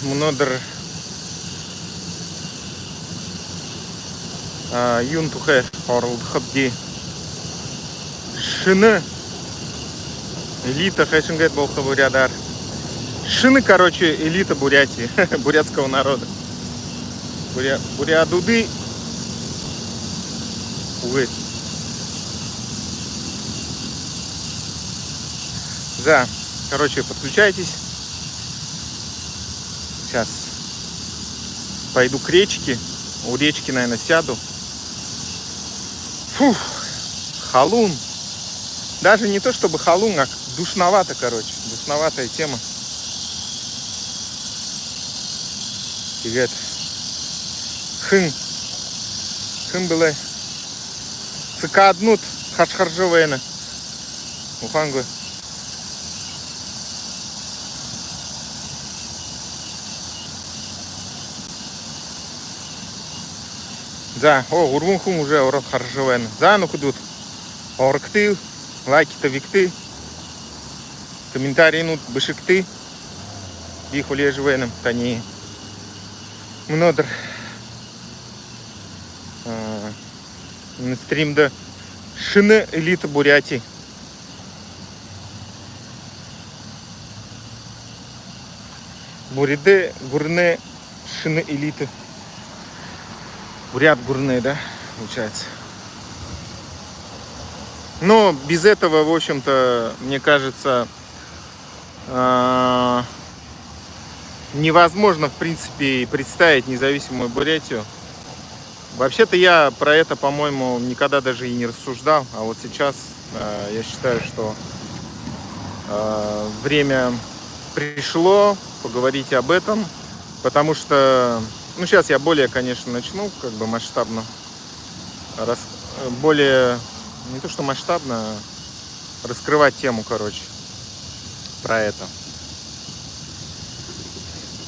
Мнодер Юнтухе Орлд Хабди Шины элита Хэшингет Болха Бурядар. Шины, короче, элита Бурятии, бурятского народа. Бурядуды. Увы. Да, короче, подключайтесь. Сейчас пойду к речке. У речки, наверное, сяду. Фух, халун. Даже не то чтобы халун, а душновато, короче. Душноватая тема. Привет. Хын было. Цикаднут хашхаржовена. Ухангу. За, урвунхум уже оров харжовен. За, ну кудут. Оркты, лайки-то викты. Комментарии ну бышикты. Их улеживаем, тани. Мнодр. На стрим да шины элита Бурятии. Буриды, гурны, шины элиты. Бурят гурны, да, получается. Но без этого, в общем-то, мне кажется, невозможно, в принципе, представить независимую Бурятию. Вообще-то я про это, по-моему, никогда даже и не рассуждал. А вот сейчас я считаю, что время пришло поговорить об этом. Потому что, ну, сейчас я более, конечно, начну, как бы масштабно. Более, не то что масштабно, а раскрывать тему, короче, про это.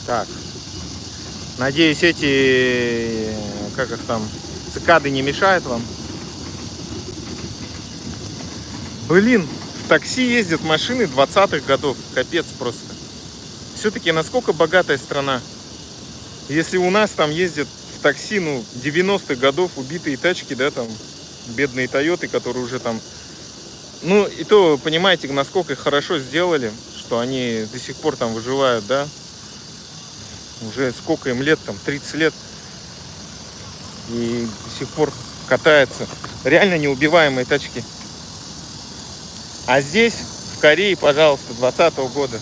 Так. Надеюсь, эти, как их там, цикады не мешают вам. Блин, в такси ездят машины 20-х годов. Капец просто. Все-таки насколько богатая страна. Если у нас там ездят в такси, ну, 90-х годов убитые тачки, да, там, бедные Тойоты, которые уже там... Ну, и то, понимаете, насколько их хорошо сделали, что они до сих пор там выживают, да. Уже сколько им лет, там, 30 лет. И до сих пор катаются. Реально неубиваемые тачки. А здесь, в Корее, пожалуйста, 20-го года.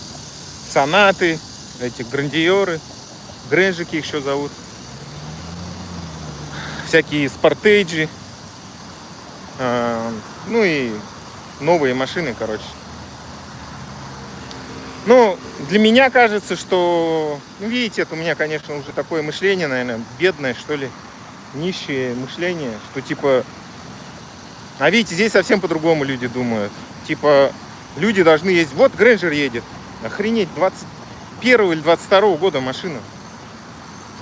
Сонаты, эти грандиоры, грэнжики их еще зовут. Всякие спортейджи. Ну и новые машины, короче. Ну, для меня кажется, что... Ну, видите, это у меня, конечно, уже такое мышление, наверное, бедное, что ли. Нищее мышление, что типа... А видите, здесь совсем по-другому люди думают. Типа, люди должны ездить... Вот Грэнджер едет. Охренеть, 21 или 22 года машина.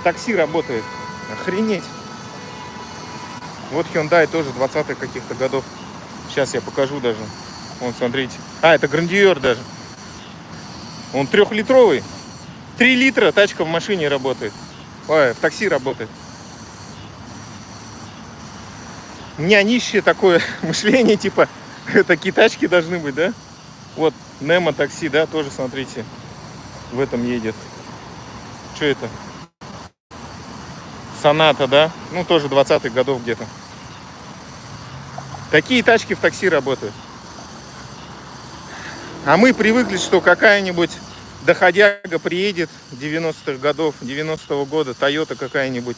В такси работает. Охренеть. Вот Hyundai тоже 20-х каких-то годов. Сейчас я покажу даже. Вон, смотрите. А, это Грандиор даже. Он 3-литровый. 3 литра тачка в машине работает. Ой, в такси работает. У меня нищее такое мышление, типа, такие тачки должны быть, да? Вот, Немо такси, да, тоже, смотрите, в этом едет. Что это? Соната, да? Ну, тоже 20-х годов где-то. Такие тачки в такси работают. А мы привыкли, что какая-нибудь доходяга приедет 90-х годов, 90-го года, Тойота какая-нибудь,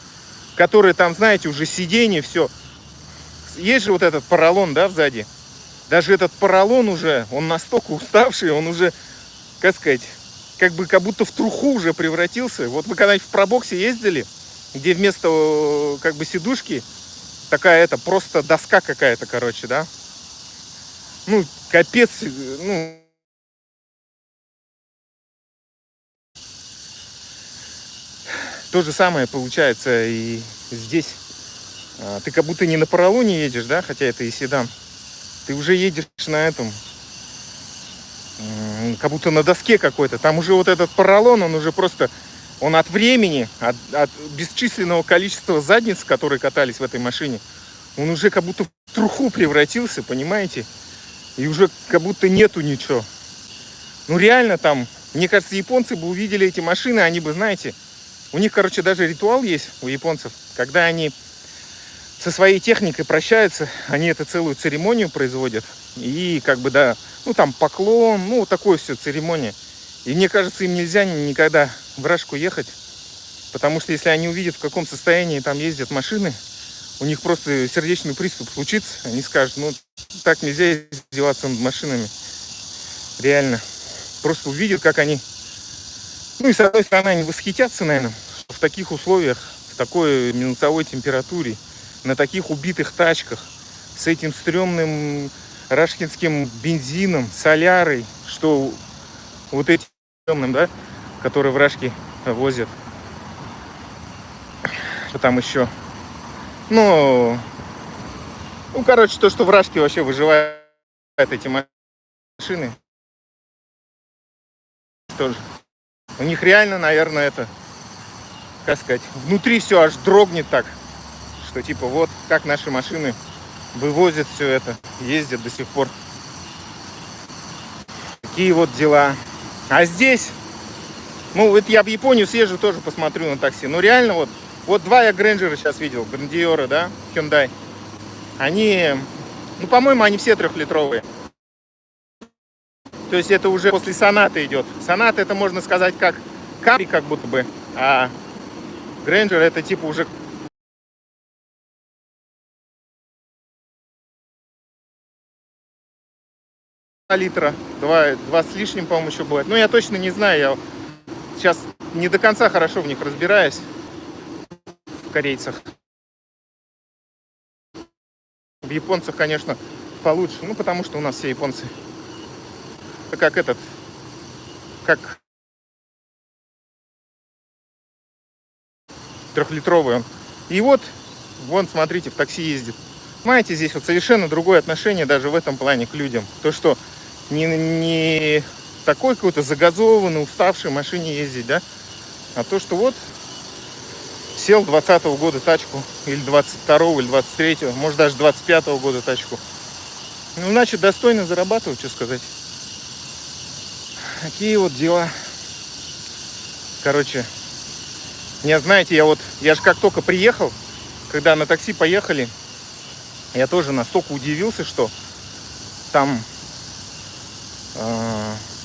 которая там, знаете, уже сиденье, все. Есть же вот этот поролон, да, сзади. Даже этот поролон уже, он настолько уставший, он уже, как сказать, как будто в труху уже превратился. Вот вы когда-нибудь в пробоксе ездили, где вместо, как бы, сидушки такая, просто доска какая-то, короче, да? Ну, капец, ну... То же самое получается и здесь. Ты как будто не на поролоне едешь, да, хотя это и седан. Ты уже едешь на этом, как будто на доске какой-то. Там уже вот этот поролон, он уже просто, он от времени, от бесчисленного количества задниц, которые катались в этой машине, он уже как будто в труху превратился, понимаете? И уже как будто нету ничего. Ну реально там, мне кажется, японцы бы увидели эти машины, они бы, знаете, у них, короче, даже ритуал есть у японцев, когда они со своей техникой прощаются, они это целую церемонию производят. И как бы, да, ну там поклон, ну вот такое все, церемония. И мне кажется, им нельзя никогда в Рашку ехать, потому что если они увидят, в каком состоянии там ездят машины, у них просто сердечный приступ случится. Они скажут, ну так нельзя издеваться над машинами. Реально. Просто увидят, как они... Ну и с одной стороны, они восхитятся, наверное, в таких условиях, в такой минусовой температуре, на таких убитых тачках, с этим стрёмным рашкинским бензином, солярой, что вот этим стрёмным, да, которые в Рашке возят. Что там еще? Ну, короче, то, что в Рашке вообще выживают эти машины, тоже. У них реально, наверное, это, как сказать, внутри все аж дрогнет так, что типа вот как наши машины вывозят все это, ездят до сих пор. Такие вот дела. А здесь, ну вот я в Японию съезжу, тоже посмотрю на такси. Ну реально вот два я Грэнджера сейчас видел, Грандиоры, да, Hyundai. Они, ну по-моему, они все 3-литровые. То есть это уже после Соната идет. Соната это можно сказать как Камри, как будто бы, а Грэнджер это типа уже литра, два с лишним, по-моему, еще бывает. Ну я точно не знаю, я сейчас не до конца хорошо в них разбираюсь, в корейцах. В японцах, конечно, получше, ну потому что у нас все японцы. Как 3-литровый он. И вот, вон, смотрите, в такси ездит. Понимаете, здесь вот совершенно другое отношение даже в этом плане к людям. То, что не такой какой-то загазованный, уставший машине ездить, да, а то, что вот сел 20-го года тачку, или 22-го, или 23-го, может даже 25-го года тачку. Ну, значит, достойно зарабатывать, что сказать. Такие вот дела. Короче, меня, знаете, я же как только приехал, когда на такси поехали, я тоже настолько удивился, что там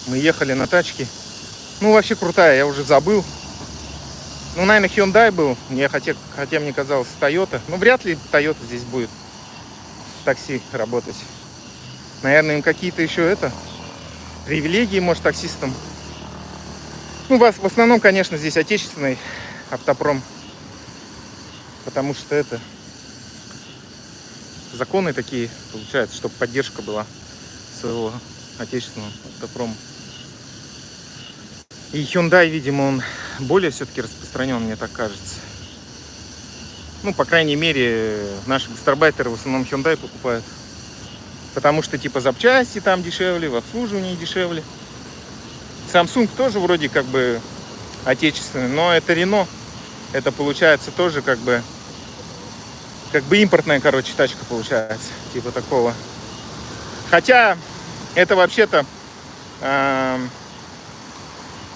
мы ехали на тачке. Ну, вообще крутая, я уже забыл. Ну, наверное, Hyundai был, хотя мне казалось Toyota. Ну, вряд ли Toyota здесь будет в такси работать. Наверное, им какие-то еще привилегии, может, таксистам. Ну, в основном, конечно, здесь отечественный автопром. Потому что законы такие, получается, чтобы поддержка была своего отечественного автопрома. И Hyundai, видимо, он более все-таки распространен, мне так кажется. Ну, по крайней мере, наши гастарбайтеры в основном Hyundai покупают. Потому что, типа, запчасти там дешевле, в обслуживании дешевле. Samsung тоже вроде как бы отечественный, но это Renault. Это получается тоже как бы импортная, короче, тачка получается. Типа такого. Хотя, это вообще-то...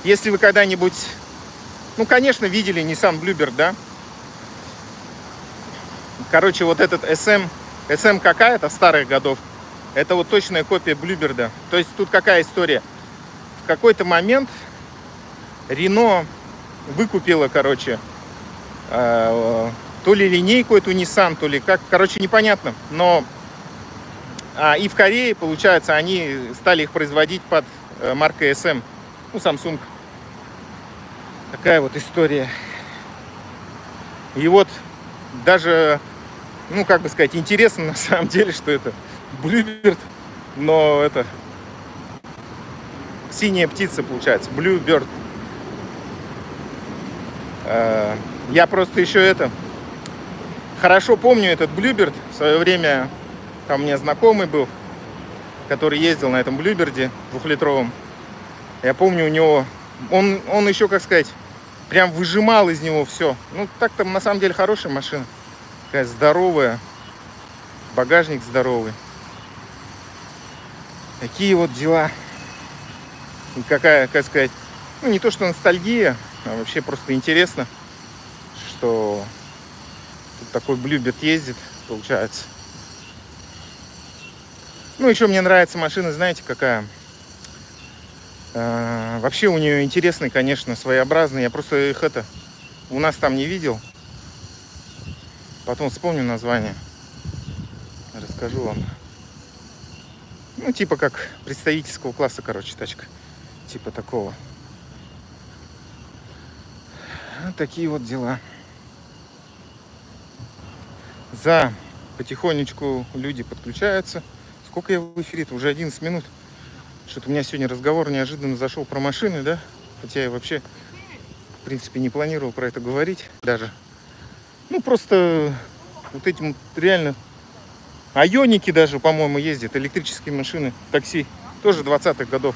Если вы когда-нибудь, ну, конечно, видели Nissan Bluebird, да? Короче, вот этот SM какая-то старых годов, это вот точная копия Bluebird. То есть тут какая история? В какой-то момент Renault выкупила, короче, то ли линейку эту Nissan, то ли как, короче, непонятно. Но и в Корее, получается, они стали их производить под маркой SM, ну, Samsung. Такая вот история. И вот даже, ну, как бы сказать, интересно на самом деле, что это Bluebird, но это синяя птица получается, Bluebird. Я просто еще хорошо помню этот Bluebird. В свое время там у меня знакомый был, который ездил на этом Bluebird 2-литровом. Я помню, у него, он еще, как сказать, прям выжимал из него все. Ну, так-то на самом деле хорошая машина. Такая здоровая. Багажник здоровый. Такие вот дела. И какая, как сказать, ну, не то что ностальгия, а вообще просто интересно, что тут такой блюбет ездит, получается. Ну, еще мне нравится машина, знаете, какая? Вообще у нее интересный, конечно, своеобразный. Я просто их у нас там не видел. Потом вспомню название. Расскажу вам. Ну, типа как представительского класса, короче, тачка. Типа такого. Вот такие вот дела. Потихонечку люди подключаются. Сколько я в эфире-то? Уже 11 минут. Что-то у меня сегодня разговор неожиданно зашел про машины, да? Хотя я вообще, в принципе, не планировал про это говорить даже. Ну, просто вот этим реально... Айоники даже, по-моему, ездят. Электрические машины, такси. Тоже 20-х годов.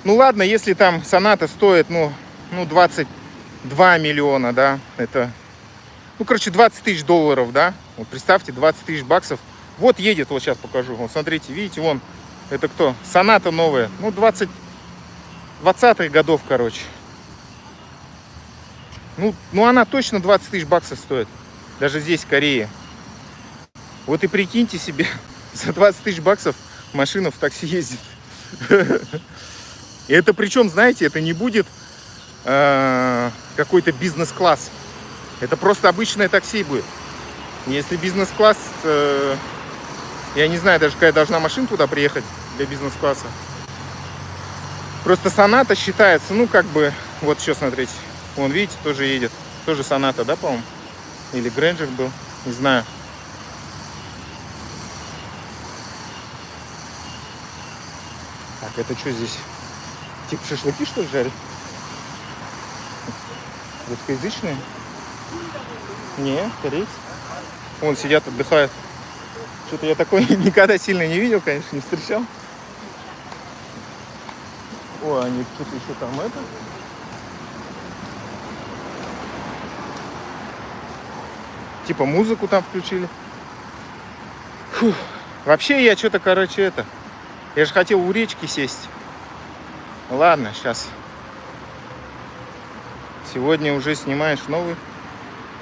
Ну, ладно, если там Соната стоит, ну 22 миллиона, да? Это... Ну, короче, 20 тысяч долларов, да? Вот представьте, 20 тысяч баксов. Вот едет, вот сейчас покажу. Вот смотрите, видите, вон. Это кто? Соната новая. Ну, 20-х годов, короче. Ну, она точно 20 тысяч баксов стоит. Даже здесь, в Корее. Вот и прикиньте себе, за 20 тысяч баксов машина в такси ездит. И это причем, знаете, это не будет какой-то бизнес-класс. Это просто обычное такси будет. Если бизнес-класс, я не знаю даже, какая должна машина туда приехать для бизнес-класса. Просто Соната считается, ну как бы, вот еще смотрите. Вон, видите, тоже едет. Тоже Соната, да, по-моему? Или Грэнджер был, не знаю. Так, это что здесь? Типа шашлыки, что ли, жарят? Русскоязычные? Не, корейцы. Вон сидят, отдыхают. Что-то я такой никогда сильно не видел, конечно, не встречал. О, они что-то еще там это. Типа музыку там включили. Фух. Вообще я что-то, короче, это... Я же хотел у речки сесть. Ладно, сейчас. Сегодня уже снимаешь новый.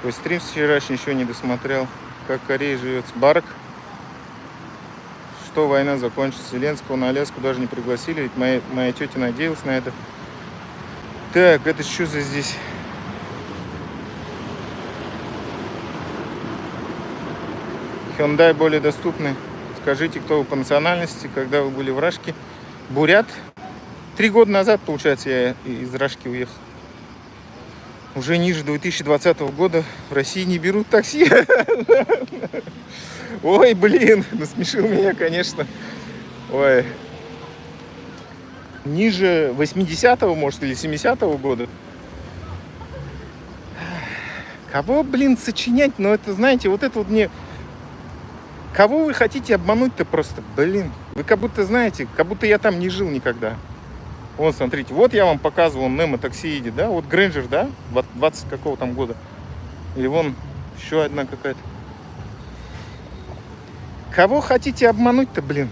Твой стрим вчерашний еще не досмотрел. Как Корея живет. Барак. Что война закончится? Зеленского на Аляску даже не пригласили. Ведь моя тетя надеялась на это. Так, это что за здесь? Hyundai более доступны. Скажите, кто вы по национальности, когда вы были в Рашке? Бурят. 3 года назад, получается, я из Рашки уехал. Уже ниже 2020 года в России не берут такси. Ой, блин, насмешил меня, конечно. Ой. Ниже 80-го, может, или 70-го года. Кого, блин, сочинять? Ну, это, знаете, вот это вот мне... Кого вы хотите обмануть-то просто? Блин, вы как будто знаете, как будто я там не жил никогда. Вон, смотрите, вот я вам показывал, Немо такси едет, да? Вот Грэнджер, да? 20 какого там года. Или вон еще одна какая-то. Кого хотите обмануть-то, блин?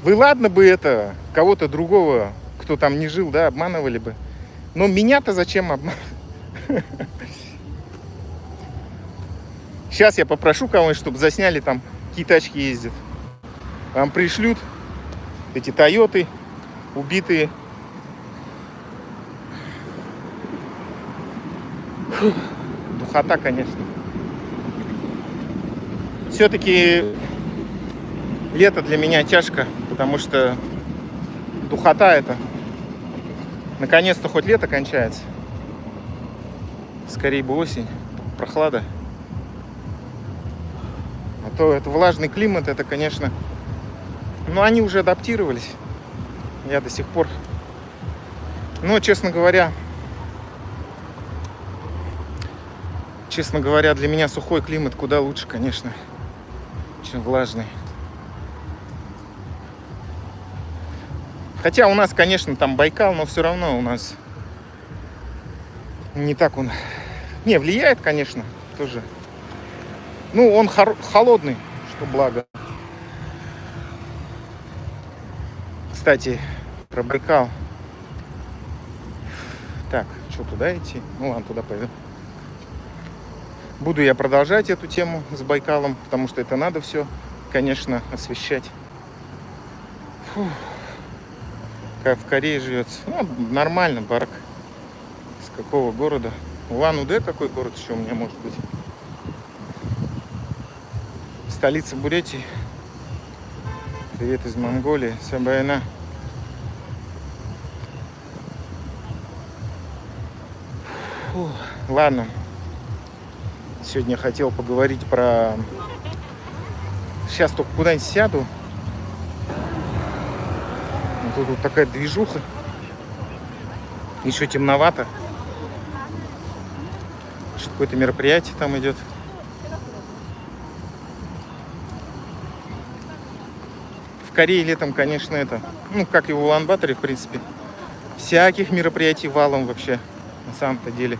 Вы ладно бы это, кого-то другого, кто там не жил, да, обманывали бы. Но меня-то зачем обманывать? Сейчас я попрошу кого-нибудь, чтобы засняли там, какие тачки ездят. Вам пришлют эти Тойоты убитые. Фух, духота, конечно. Все-таки лето для меня тяжко, потому что духота это. Наконец-то хоть лето кончается. Скорее бы осень, прохлада. А то это влажный климат, это, конечно... Ну, они уже адаптировались. Я до сих пор... Но, честно говоря, для меня сухой климат куда лучше, конечно, чем влажный. Хотя у нас, конечно, там Байкал, но все равно у нас не так он... Не, влияет, конечно, тоже. Ну, он холодный, что благо. Кстати, про Байкал. Так, что, туда идти? Ну ладно, туда пойду. Буду я продолжать эту тему с Байкалом, потому что это надо все, конечно, освещать. Фух. Как в Корее живется. Ну, нормально, Барак. С какого города? Улан-Удэ какой город еще у меня может быть? Столица Бурятии. Привет из Монголии. Сабайна. Фух. Ладно. Сегодня хотел поговорить про... Сейчас только куда-нибудь сяду. Тут вот такая движуха. Еще темновато. Что какое-то мероприятие там идет. В Корее летом, конечно, это... Ну, как и в Улан-Баторе, в принципе. Всяких мероприятий валом вообще. На самом-то деле.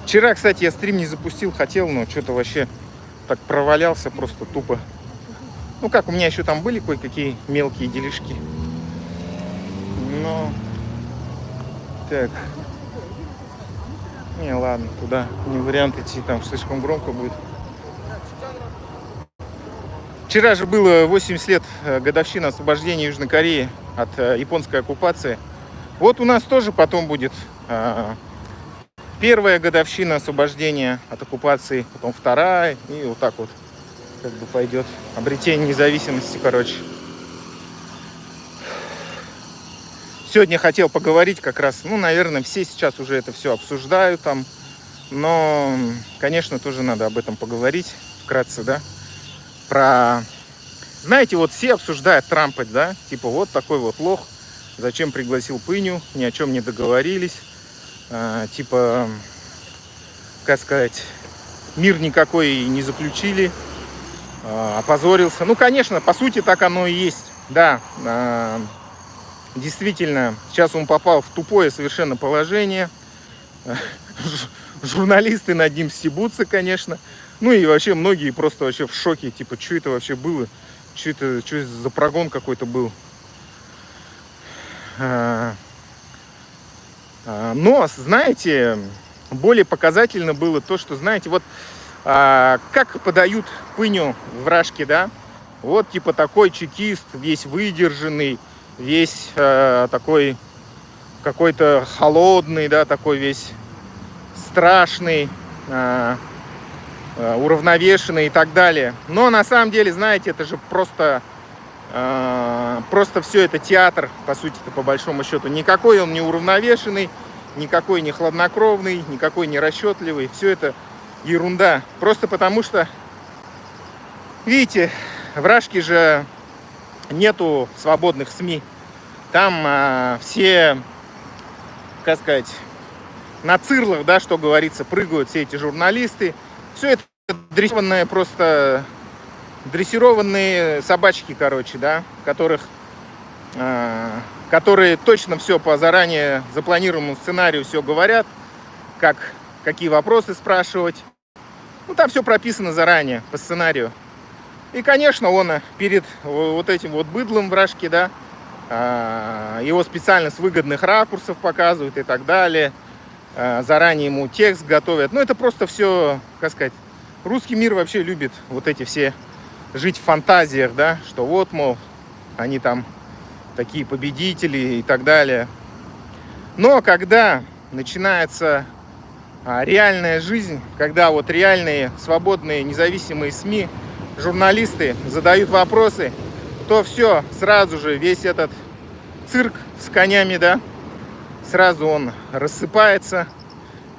Вчера, кстати, я стрим не запустил. Хотел, но что-то вообще так провалялся просто тупо. Ну, как, у меня еще там были кое-какие мелкие делишки. Но... Так. Не, ладно, туда не вариант идти, там слишком громко будет. Вчера же было 80 лет годовщина освобождения Южной Кореи от японской оккупации. Вот у нас тоже потом будет первая годовщина освобождения от оккупации, потом вторая, и вот так вот как бы пойдет обретение независимости, короче. Сегодня хотел поговорить как раз, ну, наверное, все сейчас уже это все обсуждают там, но, конечно, тоже надо об этом поговорить вкратце, да, про, знаете, вот все обсуждают Трампа, да, типа вот такой вот лох, зачем пригласил Пыню, ни о чем не договорились, типа, как сказать, мир никакой не заключили, опозорился. Ну, конечно, по сути так оно и есть, да. Действительно, сейчас он попал в тупое совершенно положение. Журналисты над ним стебутся, конечно. Ну и вообще многие просто вообще в шоке. Типа, что это вообще было? Что это за прогон какой-то был? Но, знаете, более показательно было то, что, знаете, вот как подают Пыню в Рашке, да? Вот типа такой чекист, весь выдержанный, весь такой какой-то холодный, да, такой весь страшный, уравновешенный и так далее. Но на самом деле, знаете, это же просто все это театр, по сути-то, по большому счету. Никакой он не уравновешенный, никакой не хладнокровный, никакой не расчетливый. Все это ерунда. Просто потому что, видите, в Рашке же нету свободных СМИ. Там все, как сказать, на цирлах, да, что говорится, прыгают все эти журналисты. Все это дрессированные, просто дрессированные собачки, короче, да, которые точно все по заранее запланированному сценарию все говорят, какие вопросы спрашивать. Ну, там все прописано заранее, по сценарию. И, конечно, он перед вот этим вот быдлом в Рашке, да, его специально с выгодных ракурсов показывают и так далее. Заранее ему текст готовят. Ну, это просто все, как сказать, русский мир вообще любит вот эти все жить в фантазиях, да, что вот, мол, они там такие победители и так далее. Но когда начинается реальная жизнь, когда вот реальные, свободные, независимые СМИ, журналисты задают вопросы, то все, сразу же весь этот цирк с конями, да, сразу он рассыпается,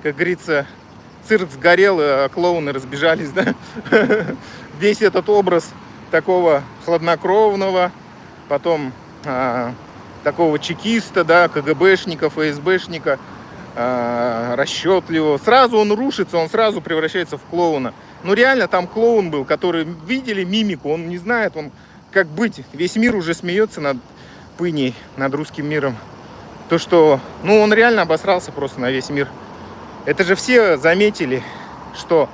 как говорится, цирк сгорел, а клоуны разбежались, да. Весь этот образ такого хладнокровного, потом такого чекиста, да, КГБшника, ФСБшника, расчетливого, сразу он рушится, он сразу превращается в клоуна. Ну реально там клоун был, который видели мимику, он не знает, он как быть, весь мир уже смеется над Пыни над русским миром. То, что, ну, он реально обосрался просто на весь мир. Это же все заметили, что...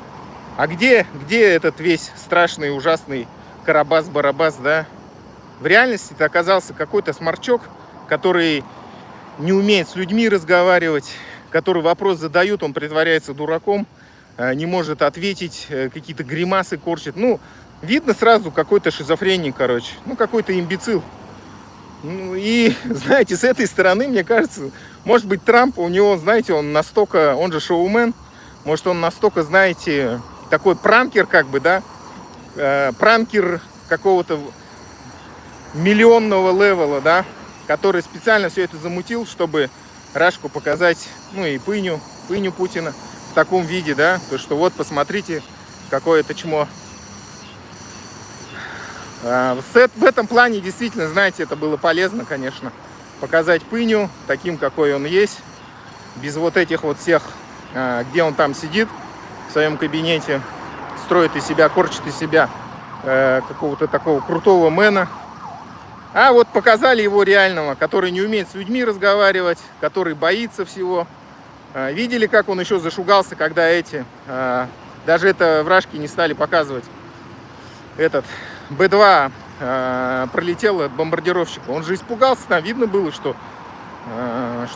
А где этот весь страшный, ужасный Карабас-Барабас, да? В реальности это оказался какой-то сморчок, который не умеет с людьми разговаривать, который вопрос задают, он притворяется дураком, не может ответить, какие-то гримасы корчит. Ну, видно сразу какой-то шизофреник, короче. Ну, какой-то имбецил. Ну, и, знаете, с этой стороны, мне кажется, может быть, Трамп, у него, знаете, он настолько, он же шоумен, может, он настолько, знаете, такой пранкер, как бы, да, пранкер какого-то миллионного левела, да, который специально все это замутил, чтобы Рашку показать, ну, и Пыню Путина в таком виде, да, то, что вот, посмотрите, какое это чмо. В этом плане, действительно, знаете, это было полезно, конечно, показать Пыню таким, какой он есть, без вот этих вот всех, где он там сидит в своем кабинете, строит из себя, корчит из себя какого-то такого крутого мэна. А вот показали его реального, который не умеет с людьми разговаривать, который боится всего. Видели, как он еще зашугался, когда даже это в Рашке не стали показывать. Этот Б-2 пролетел от бомбардировщика. Он же испугался, там видно было, что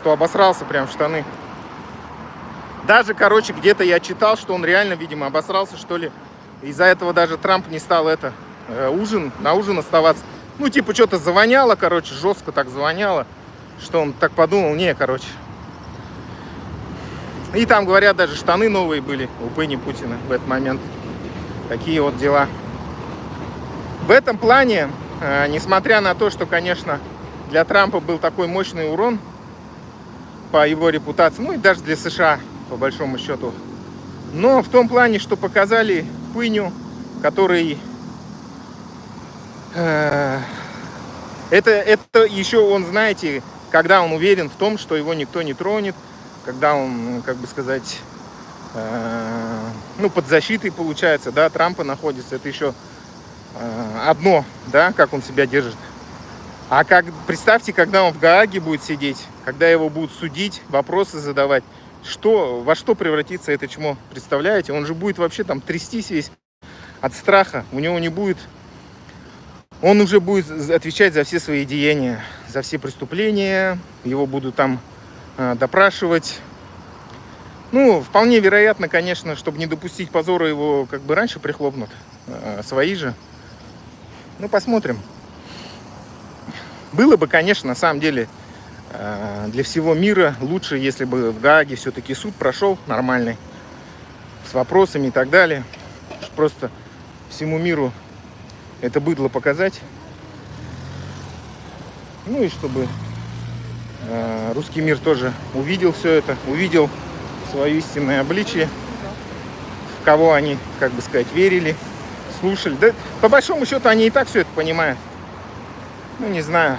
обосрался прям в штаны. Даже, короче, где-то я читал, что он реально, видимо, обосрался, что ли. Из-за этого даже Трамп не стал на ужин оставаться. Ну, типа, что-то завоняло, короче, жестко так завоняло, что он так подумал, короче. И там, говорят, даже штаны новые были у Пыни Путина в этот момент. Такие вот дела. В этом плане, несмотря на то, что, конечно, для Трампа был такой мощный урон по его репутации, ну и даже для США, по большому счету. Но в том плане, что показали Пыню, который... Это еще он, знаете, когда он уверен в том, что его никто не тронет, когда он, как бы сказать, под защитой, получается, да, Трампа находится, это еще одно, да, как он себя держит. А представьте, когда он в Гааге будет сидеть, когда его будут судить, вопросы задавать, во что превратится это чмо, представляете? Он же будет вообще там трястись весь от страха, у него не будет... Он уже будет отвечать за все свои деяния, за все преступления, его будут там допрашивать. Ну, вполне вероятно, конечно, чтобы не допустить позора, его как бы раньше прихлопнут, свои же. Ну, посмотрим. Было бы, конечно, на самом деле, для всего мира лучше, если бы в Гааге все-таки суд прошел нормальный, с вопросами и так далее. Просто всему миру это быдло показать. Ну и чтобы русский мир тоже увидел все это, увидел свое истинное обличие, в кого они, как бы сказать, верили, слушали. Да, по большому счету, они и так все это понимают. Ну, не знаю.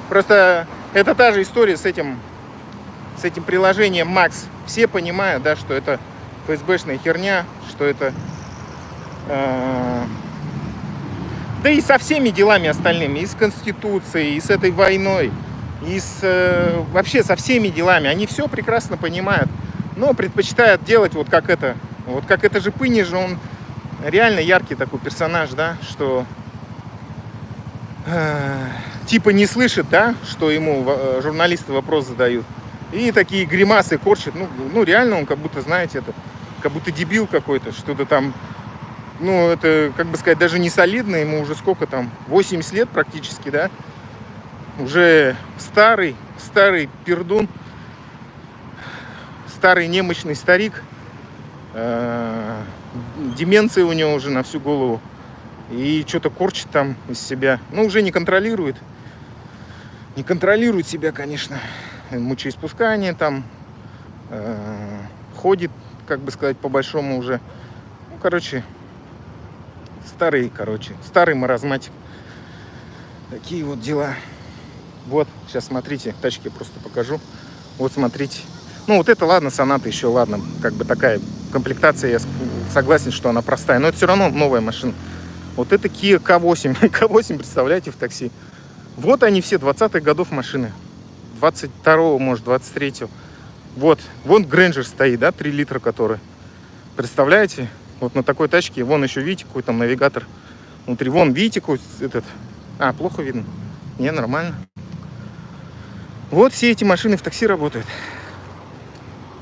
Просто это та же история с этим приложением Макс. Все понимают, да, что это ФСБшная херня, что это... Да и со всеми делами остальными, и с Конституцией, и с этой войной, и вообще со всеми делами. Они все прекрасно понимают, но предпочитают делать вот как это. Вот как это же Пыни же, он реально яркий такой персонаж, да, что типа не слышит, да, что ему журналисты вопрос задают. И такие гримасы корчит. Ну реально он как будто, знаете, как будто дебил какой-то, что-то там. Ну, это, как бы сказать, даже не солидно, ему уже сколько там, 80 лет практически, да, уже старый пердун, старый немощный старик, деменция у него уже на всю голову, и что-то корчит там из себя, ну, уже не контролирует себя, конечно, мочеиспускание там, ходит, как бы сказать, по-большому уже, ну, короче... Старый маразматик. Такие вот дела. Вот, сейчас смотрите, тачки просто покажу. Вот смотрите. Ну вот это ладно, Соната еще ладно. Как бы такая комплектация, я согласен, что она простая. Но это все равно новая машина. Вот это Kia K8. K8, представляете, в такси. Вот они все, 20-х годов машины. 22-го, может, 23-го. Вот, вон Грэнджер стоит, да, 3 литра который. Представляете? Вот на такой тачке, вон еще, видите, какой там навигатор внутри. Вон, видите, какой этот... А, плохо видно? Не, нормально. Вот все эти машины в такси работают.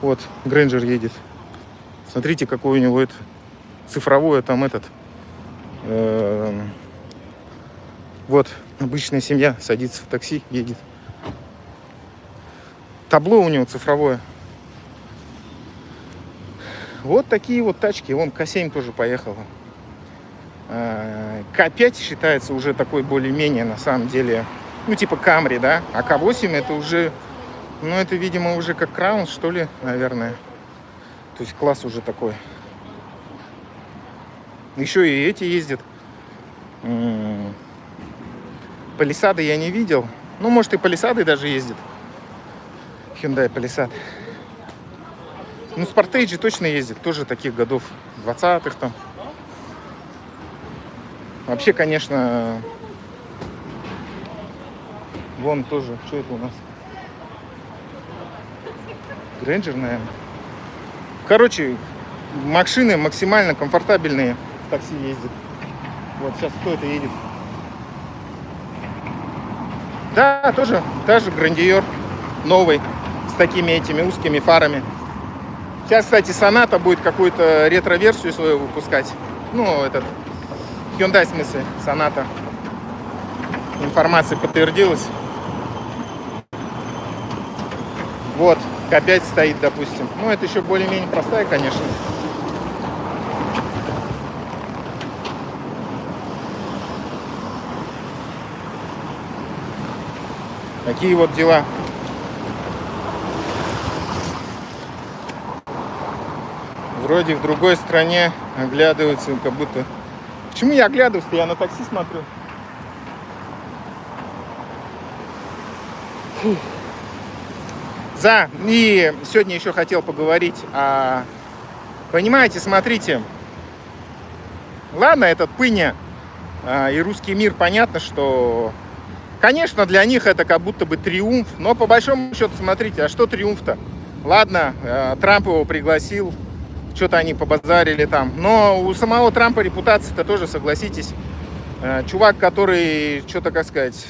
Вот, Грэнджер едет. Смотрите, какой у него это цифровое там этот... Вот, обычная семья садится в такси, едет. Табло у него цифровое. Вот такие вот тачки. Вон К7 тоже поехала. К5 считается уже такой более-менее, на самом деле, ну, типа Камри, да? А К8 это уже, ну, это, видимо, уже как Краун, что ли, наверное. То есть класс уже такой. Еще и эти ездят. Палисады я не видел. Ну, может, и Палисады даже ездят. Hyundai Palisade. Ну, Sportage точно ездит. Тоже таких годов 20-х там. Вообще, конечно, вон тоже. Что это у нас? Грэнджер, наверное. Короче, машины максимально комфортабельные. В такси ездят. Вот сейчас кто это едет? Да, тоже Грандиер новый. С такими этими узкими фарами. Сейчас, кстати, Sonata будет какую-то ретро-версию свою выпускать. Ну, этот Hyundai, в смысле, Sonata. Информация подтвердилась. Вот, К5 стоит, допустим. Ну, это еще более-менее простая, конечно. Такие вот дела. Вроде в другой стране оглядываются, как будто... Почему я оглядываюсь-то? Я на такси смотрю. Фух. И сегодня еще хотел поговорить о... Понимаете, смотрите. Ладно, этот Пыня и русский мир, понятно, что... Конечно, для них это как будто бы триумф. Но по большому счету, смотрите, а что триумф-то? Ладно, Трамп его пригласил. Что-то они побазарили там. Но у самого Трампа репутация-то тоже, согласитесь. Чувак, который, что-то, как сказать,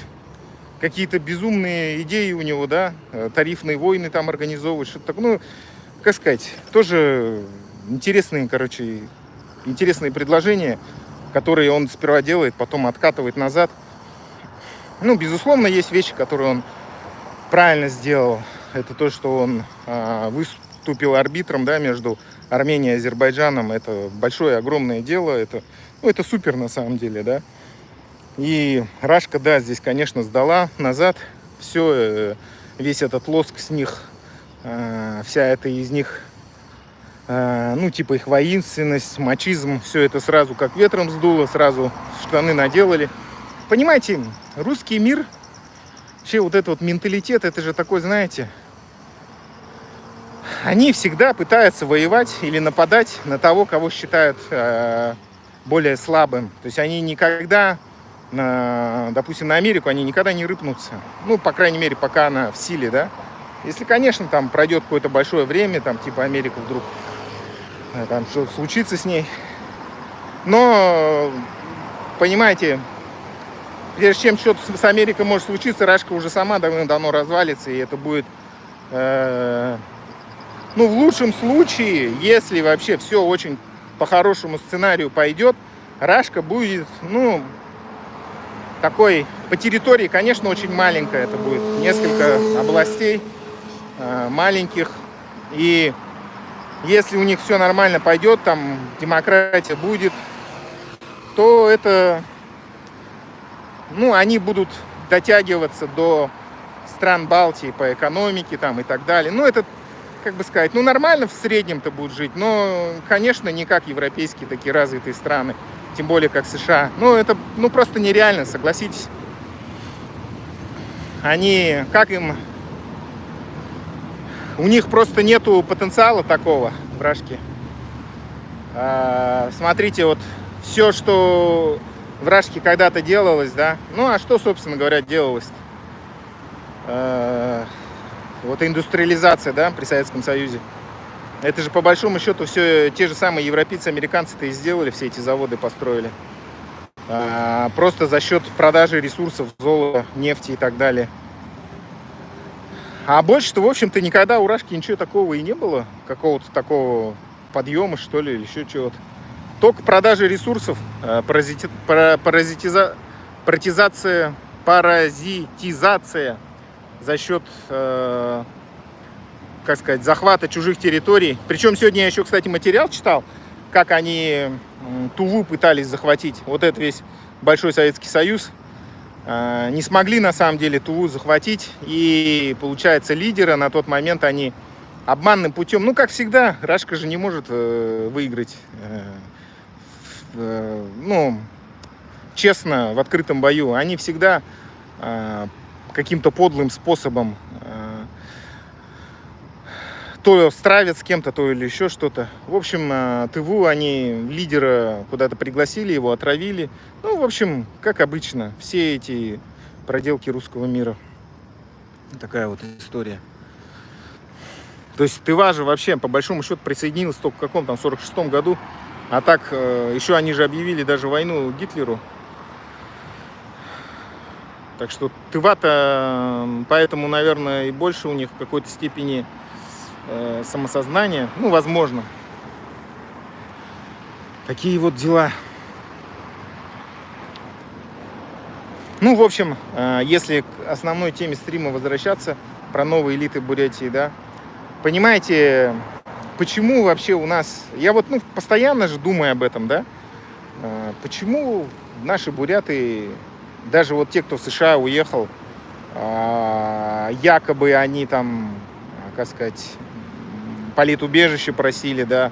какие-то безумные идеи у него, да, тарифные войны там организовывать, что-то такое. Ну, как сказать, тоже интересные, короче, интересные предложения, которые он сперва делает, потом откатывает назад. Ну, безусловно, есть вещи, которые он правильно сделал. Это то, что он выступил арбитром, да, между Арменией и Азербайджаном. Это большое, огромное дело. Это, ну, это супер на самом деле, да. И Рашка, да, здесь, конечно, сдала назад. Все, весь этот лоск с них, вся эта из них, ну, типа их воинственность, мачизм, все это сразу как ветром сдуло, сразу штаны наделали. Понимаете, русский мир, вообще вот этот вот менталитет, это же такой, знаете... Они всегда пытаются воевать или нападать на того, кого считают более слабым. То есть они никогда, допустим, на Америку, они никогда не рыпнутся. Ну, по крайней мере, пока она в силе, да. Если, конечно, там пройдет какое-то большое время, там, типа Америка вдруг, там, что-то случится с ней. Но, понимаете, прежде чем что-то с Америкой может случиться, Рашка уже сама давно развалится, и это будет... Ну, в лучшем случае, если вообще все очень по хорошему сценарию пойдет, Рашка будет, ну, такой, по территории, конечно, очень маленькая. Это будет несколько областей маленьких. И если у них все нормально пойдет, там демократия будет, то это, ну, они будут дотягиваться до стран Балтии по экономике там и так далее. Ну, это, как бы сказать, ну, нормально в среднем-то будут жить, но, конечно, не как европейские такие развитые страны, тем более как США. Ну, это, ну, просто нереально, согласитесь. Они, как им, у них просто нету потенциала такого в Рашке. Смотрите, вот все, что в Рашке когда-то делалось, да. Ну, а что, собственно говоря, делалось? Вот индустриализация, да, при Советском Союзе. Это же по большому счету все те же самые европейцы, американцы-то и сделали, все эти заводы построили. Просто за счет продажи ресурсов, золота, нефти и так далее. А больше-то, в общем-то, никогда у Рашки ничего такого и не было. Какого-то такого подъема, что ли, или еще чего-то. Только продажи ресурсов, паразитизация за счет, как сказать, захвата чужих территорий. Причем сегодня я еще, кстати, материал читал, как они Туву пытались захватить. Вот это весь Большой Советский Союз. Не смогли, на самом деле, Туву захватить. И, получается, лидеры на тот момент, они обманным путем, ну, как всегда, Рашка же не может выиграть, ну, честно, в открытом бою. Они всегда каким-то подлым способом то стравят с кем-то, то или еще что-то. В общем, Тыву они лидера куда-то пригласили, его отравили. Ну, в общем, как обычно, все эти проделки русского мира. Такая вот история. То есть Тыва же вообще, по большому счету, присоединилась только в каком там 46-м году. А так, еще они же объявили даже войну Гитлеру. Так что Тыва-то, поэтому, наверное, и больше у них в какой-то степени самосознание, ну, возможно. Такие вот дела. Ну, в общем, если к основной теме стрима возвращаться, про новые элиты Бурятии, да, понимаете, почему вообще у нас, я вот, ну, постоянно же думаю об этом, да, почему наши буряты, даже вот те, кто в США уехал, якобы они там, как сказать, политубежище просили, да,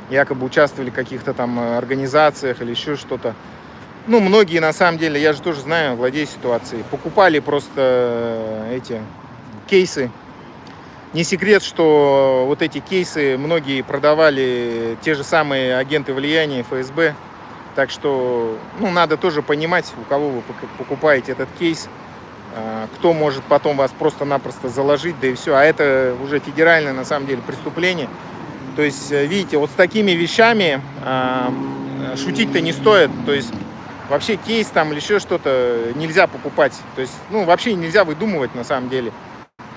якобы участвовали в каких-то там организациях или еще что-то. Ну, многие, на самом деле, я же тоже знаю, владею ситуацией, покупали просто эти кейсы. Не секрет, что вот эти кейсы многие продавали те же самые агенты влияния, ФСБ. Так что, ну, надо тоже понимать, у кого вы покупаете этот кейс, кто может потом вас просто-напросто заложить, да и все. А это уже федеральное, на самом деле, преступление. То есть, видите, вот с такими вещами шутить-то не стоит. То есть, вообще кейс там или еще что-то нельзя покупать. То есть, ну, вообще нельзя выдумывать, на самом деле.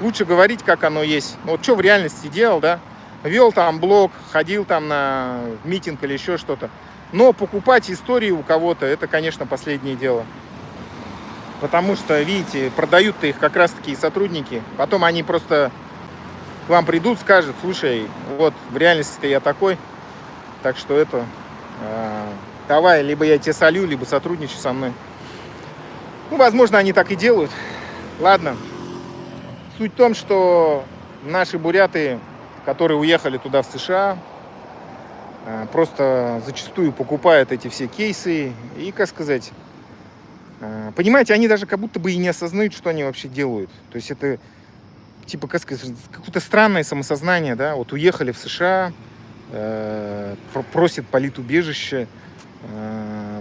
Лучше говорить, как оно есть. Вот что в реальности делал, да? Вел там блог, ходил там на митинг или еще что-то. Но покупать истории у кого-то, это, конечно, последнее дело. Потому что, видите, продают-то их как раз-таки сотрудники. Потом они просто к вам придут, скажут: слушай, вот в реальности-то я такой. Так что это, давай, либо я тебе солю, либо сотрудничай со мной. Ну, возможно, они так и делают. Ладно. Суть в том, что наши буряты, которые уехали туда, в США, просто зачастую покупают эти все кейсы. И, как сказать, понимаете, они даже как будто бы и не осознают, что они вообще делают. То есть это, типа, как сказать, какое-то странное самосознание, да. Вот уехали в США, просят политубежище,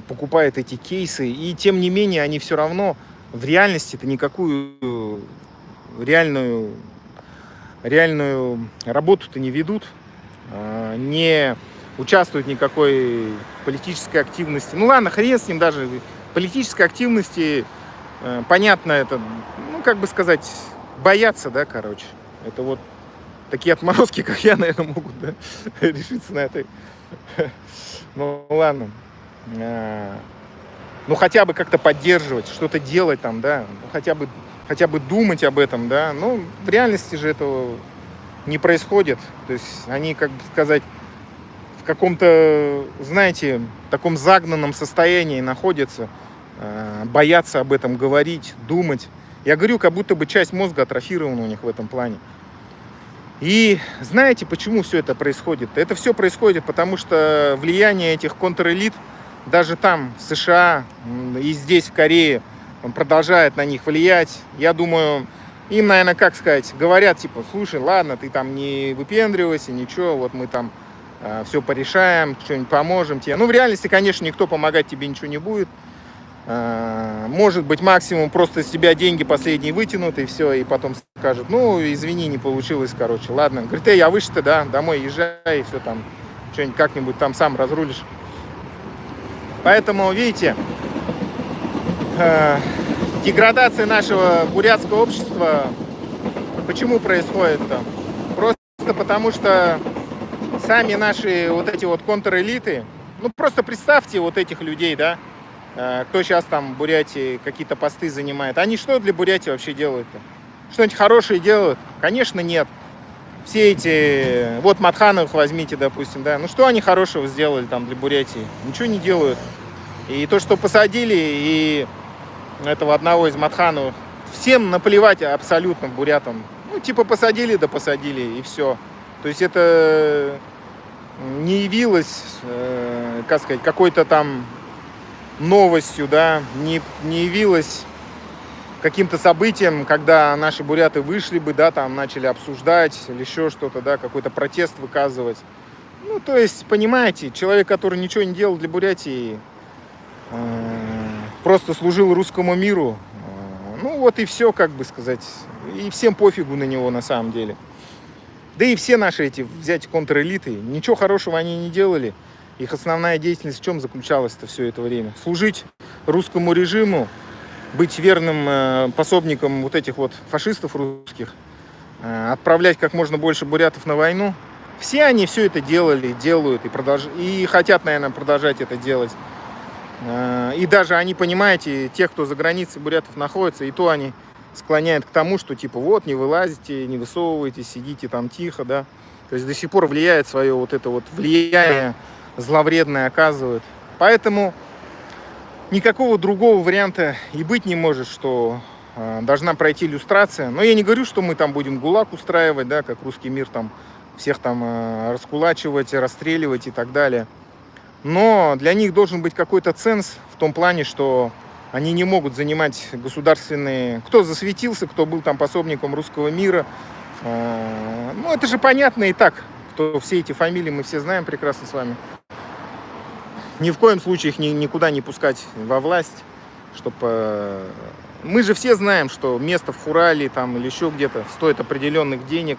покупают эти кейсы. И, тем не менее, они все равно в реальности-то никакую реальную работу-то не ведут, не участвуют в никакой политической активности. Ну ладно, хрен с ним, даже политической активности, понятно, это, ну, как бы сказать, боятся, да, короче. Это вот такие отморозки, как я, наверное, могут, да, решиться на этой. Ну ладно. Ну хотя бы как-то поддерживать, что-то делать там, да, ну, хотя бы думать об этом, да. Ну, в реальности же этого не происходит. То есть они, как бы сказать, в каком-то, знаете, таком загнанном состоянии находятся, боятся об этом говорить, думать. Я говорю, как будто бы часть мозга атрофирована у них в этом плане. И знаете, почему все это происходит? Это все происходит, потому что влияние этих контрэлит даже там, в США и здесь, в Корее, он продолжает на них влиять. Я думаю, им, наверное, как сказать, говорят, типа, слушай, ладно, ты там не выпендривайся, ничего, вот мы там все порешаем, что-нибудь поможем тебе. Ну, в реальности, конечно, никто помогать тебе ничего не будет. Может быть, максимум просто с тебя деньги последние вытянут, и все, и потом скажут, ну, извини, не получилось, короче, ладно. Говорит, я выше-то, да, домой езжай, и все там, что-нибудь как-нибудь там сам разрулишь. Поэтому, видите, деградация нашего бурятского общества, почему происходит-то? Просто потому, что сами наши вот эти вот контрэлиты, ну, просто представьте вот этих людей, да, кто сейчас там в Бурятии какие-то посты занимает. Они что для Бурятии вообще делают-то? Что-нибудь хорошее делают? Конечно, нет. Все эти... Вот Матхановых возьмите, допустим, да. Ну, что они хорошего сделали там для Бурятии? Ничего не делают. И то, что посадили, и этого одного из Матхановых, всем наплевать абсолютно бурятам. Ну, типа посадили, да посадили, и все. То есть это не явилось, как сказать, какой-то там новостью, да, не явилось каким-то событием, когда наши буряты вышли бы, да, там начали обсуждать или еще что-то, да, какой-то протест выказывать. Ну, то есть, понимаете, человек, который ничего не делал для Бурятии, просто служил русскому миру, ну вот и все, как бы сказать, и всем пофигу на него на самом деле. Да и все наши эти, взять контрэлиты, ничего хорошего они не делали. Их основная деятельность в чем заключалась-то все это время? Служить русскому режиму, быть верным пособником вот этих вот фашистов русских, отправлять как можно больше бурятов на войну. Все они все это делали, делают и хотят, наверное, продолжать это делать. И даже они, понимаете, тех, кто за границей бурятов находится, и то они склоняют к тому, что типа вот не вылазите, не высовывайтесь, сидите там тихо, да. То есть до сих пор влияет свое вот это вот влияние зловредное оказывает. Поэтому никакого другого варианта и быть не может, что должна пройти иллюстрация. Но я не говорю, что мы там будем ГУЛАГ устраивать, да, как русский мир там всех там раскулачивать, расстреливать и так далее. Но для них должен быть какой-то ценз в том плане, что они не могут занимать государственные... Кто засветился, кто был там пособником русского мира. Ну, это же понятно и так, кто все эти фамилии мы все знаем прекрасно с вами. Ни в коем случае их никуда не пускать во власть, чтобы... Мы же все знаем, что место в Хурале там, или еще где-то стоит определенных денег.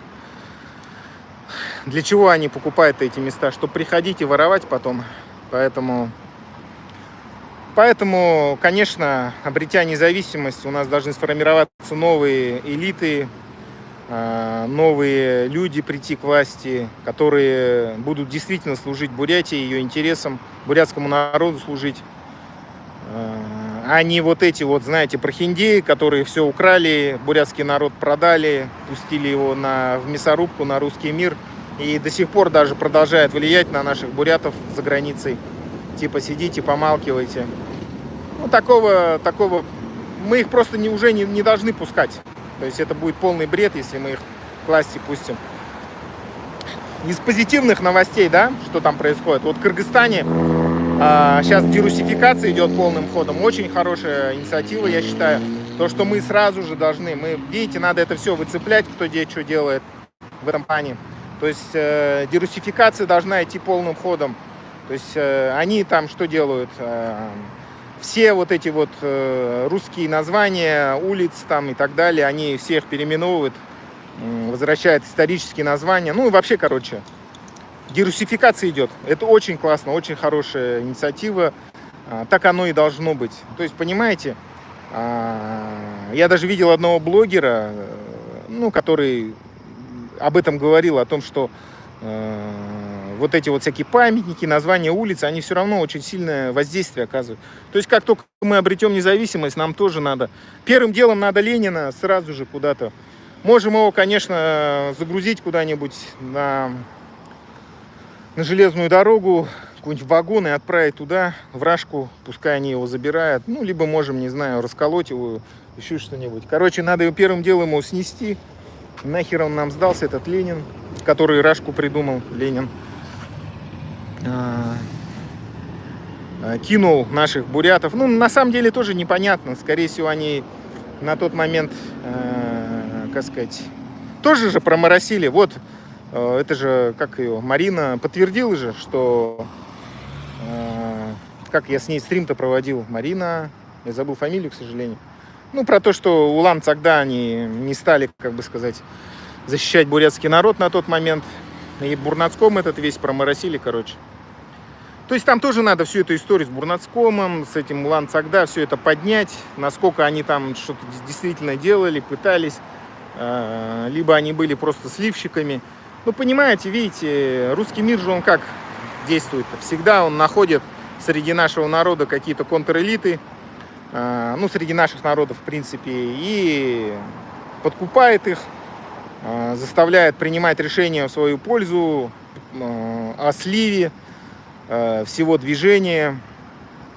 Для чего они покупают эти места? Чтобы приходить и воровать потом. Поэтому, конечно, обретя независимость, у нас должны сформироваться новые элиты, новые люди прийти к власти, которые будут действительно служить Бурятии, ее интересам, бурятскому народу служить. А не вот эти вот, знаете, прохиндеи, которые все украли, бурятский народ продали, пустили его в мясорубку, на русский мир. И до сих пор даже продолжает влиять на наших бурятов за границей. Типа сидите, помалкивайте. Ну, такого мы их просто уже не должны пускать. То есть это будет полный бред, если мы их к власти пустим. Из позитивных новостей, да, что там происходит. Вот в Кыргызстане сейчас дерусификация идет полным ходом. Очень хорошая инициатива, я считаю. То, что мы сразу же должны, видите, надо это все выцеплять, кто где что делает в этом плане. То есть дерусификация должна идти полным ходом. То есть они там что делают? Все вот эти вот русские названия улиц там и так далее, они всех переименовывают, возвращают исторические названия. Ну и вообще, короче, дерусификация идет. Это очень классно, очень хорошая инициатива. Так оно и должно быть. То есть, понимаете, я даже видел одного блогера, ну, который об этом говорил, о том, что вот эти вот всякие памятники, названия улиц, они все равно очень сильное воздействие оказывают. То есть, как только мы обретем независимость, нам тоже надо... Первым делом надо Ленина сразу же куда-то. Можем его, конечно, загрузить куда-нибудь на железную дорогу, какой-нибудь вагон и отправить туда, в Рашку, пускай они его забирают. Ну, либо можем, не знаю, расколоть его, еще что-нибудь. Короче, надо его первым делом его снести. Нахер он нам сдался, этот Ленин, который Рашку придумал, Ленин. Кинул наших бурятов. Ну, на самом деле тоже непонятно. Скорее всего, они на тот момент, как сказать, тоже же проморосили. Вот, это же, как ее, Марина подтвердила же, что, как я с ней стрим-то проводил. Марина, я забыл фамилию, к сожалению. Ну, про то, что Улан-Цагда они не стали, как бы сказать, защищать бурятский народ на тот момент. И Бурнацком этот весь проморосили, короче. То есть там тоже надо всю эту историю с Бурнацкомом, с этим Улан-Цагда, все это поднять, насколько они там что-то действительно делали, пытались, либо они были просто сливщиками. Ну, понимаете, видите, русский мир же он как действует? Всегда он находит среди нашего народа какие-то контрэлиты, ну, среди наших народов, в принципе, и подкупает их, заставляет принимать решения в свою пользу, о сливе всего движения.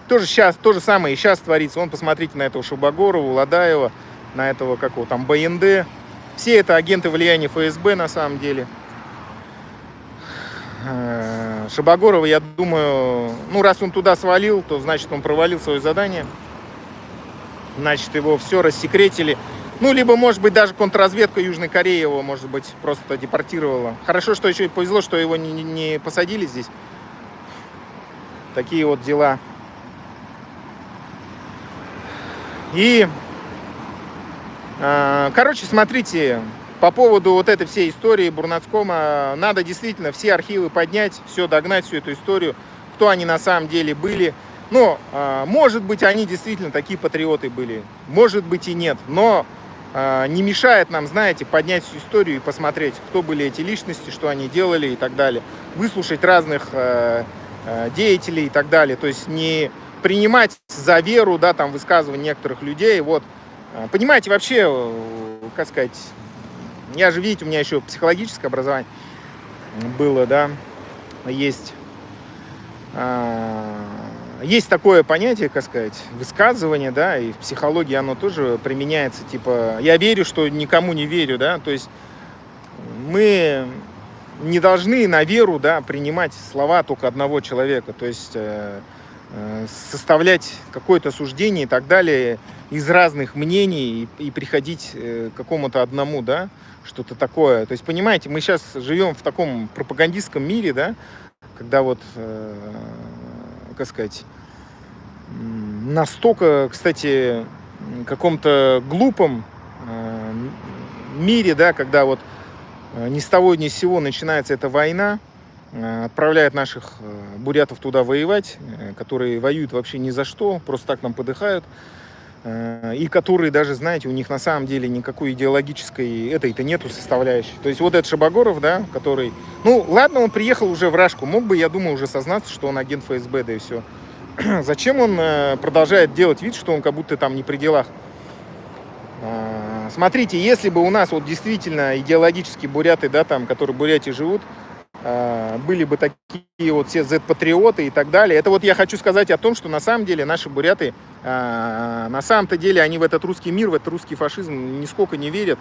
То же самое и сейчас творится. Вон, посмотрите на этого Шабагорова, Ладаева, на этого, какого там, БНД. Все это агенты влияния ФСБ на самом деле. Шабагорова, я думаю, ну, раз он туда свалил, то значит он провалил свое задание. Значит, его все рассекретили. Ну, либо, может быть, даже контрразведка Южной Кореи его, может быть, просто депортировала. Хорошо, что еще и повезло, что его не посадили здесь. Такие вот дела. И, короче, смотрите, по поводу вот этой всей истории Бурнацкома, надо действительно все архивы поднять, все догнать, всю эту историю, кто они на самом деле были. Но, может быть, они действительно такие патриоты были, может быть и нет, но не мешает нам, знаете, поднять всю историю и посмотреть, кто были эти личности, что они делали и так далее. Выслушать разных деятелей и так далее. То есть не принимать за веру, да, там, высказывания некоторых людей. Вот. Понимаете, вообще, как сказать, я же, видите, у меня еще психологическое образование было, да, есть такое понятие, как сказать, высказывание, да, и в психологии оно тоже применяется, типа, я верю, что никому не верю, да, то есть мы не должны на веру, да, принимать слова только одного человека, то есть составлять какое-то суждение и так далее из разных мнений и приходить к какому-то одному, да, что-то такое. То есть, понимаете, мы сейчас живем в таком пропагандистском мире, да, когда вот, как сказать, настолько, кстати, каком-то глупом мире, да, когда вот ни с того ни с сего начинается эта война, отправляют наших бурятов туда воевать, которые воюют вообще ни за что, просто так нам подыхают, и которые даже, знаете, у них на самом деле никакой идеологической этой-то нету составляющей. То есть вот этот Шабагоров, да, который, ну ладно, он приехал уже в Рашку, мог бы, я думаю, уже сознаться, что он агент ФСБ, да и все. Зачем он продолжает делать вид, что он как будто там не при делах? Смотрите, если бы у нас вот действительно идеологические буряты, да, там, которые в Бурятии живут, были бы такие вот все Z-патриоты и так далее. Это вот я хочу сказать о том, что на самом деле наши буряты, на самом-то деле они в этот русский мир, в этот русский фашизм нисколько не верят.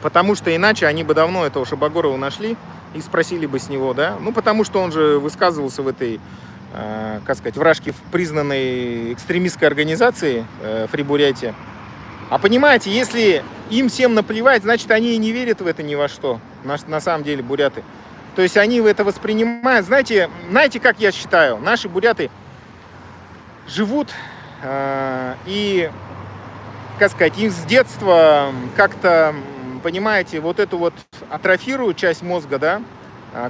Потому что иначе они бы давно этого Шабагорова нашли и спросили бы с него, да. Ну, потому что он же высказывался в этой, как сказать, в Рашке, в признанной экстремистской организации Free Бурятия. А понимаете, если им всем наплевать, значит, они и не верят в это ни во что, на самом деле, буряты. То есть они это воспринимают. Знаете, как я считаю, наши буряты живут и, как сказать, им с детства как-то, понимаете, вот эту вот атрофируют часть мозга, да,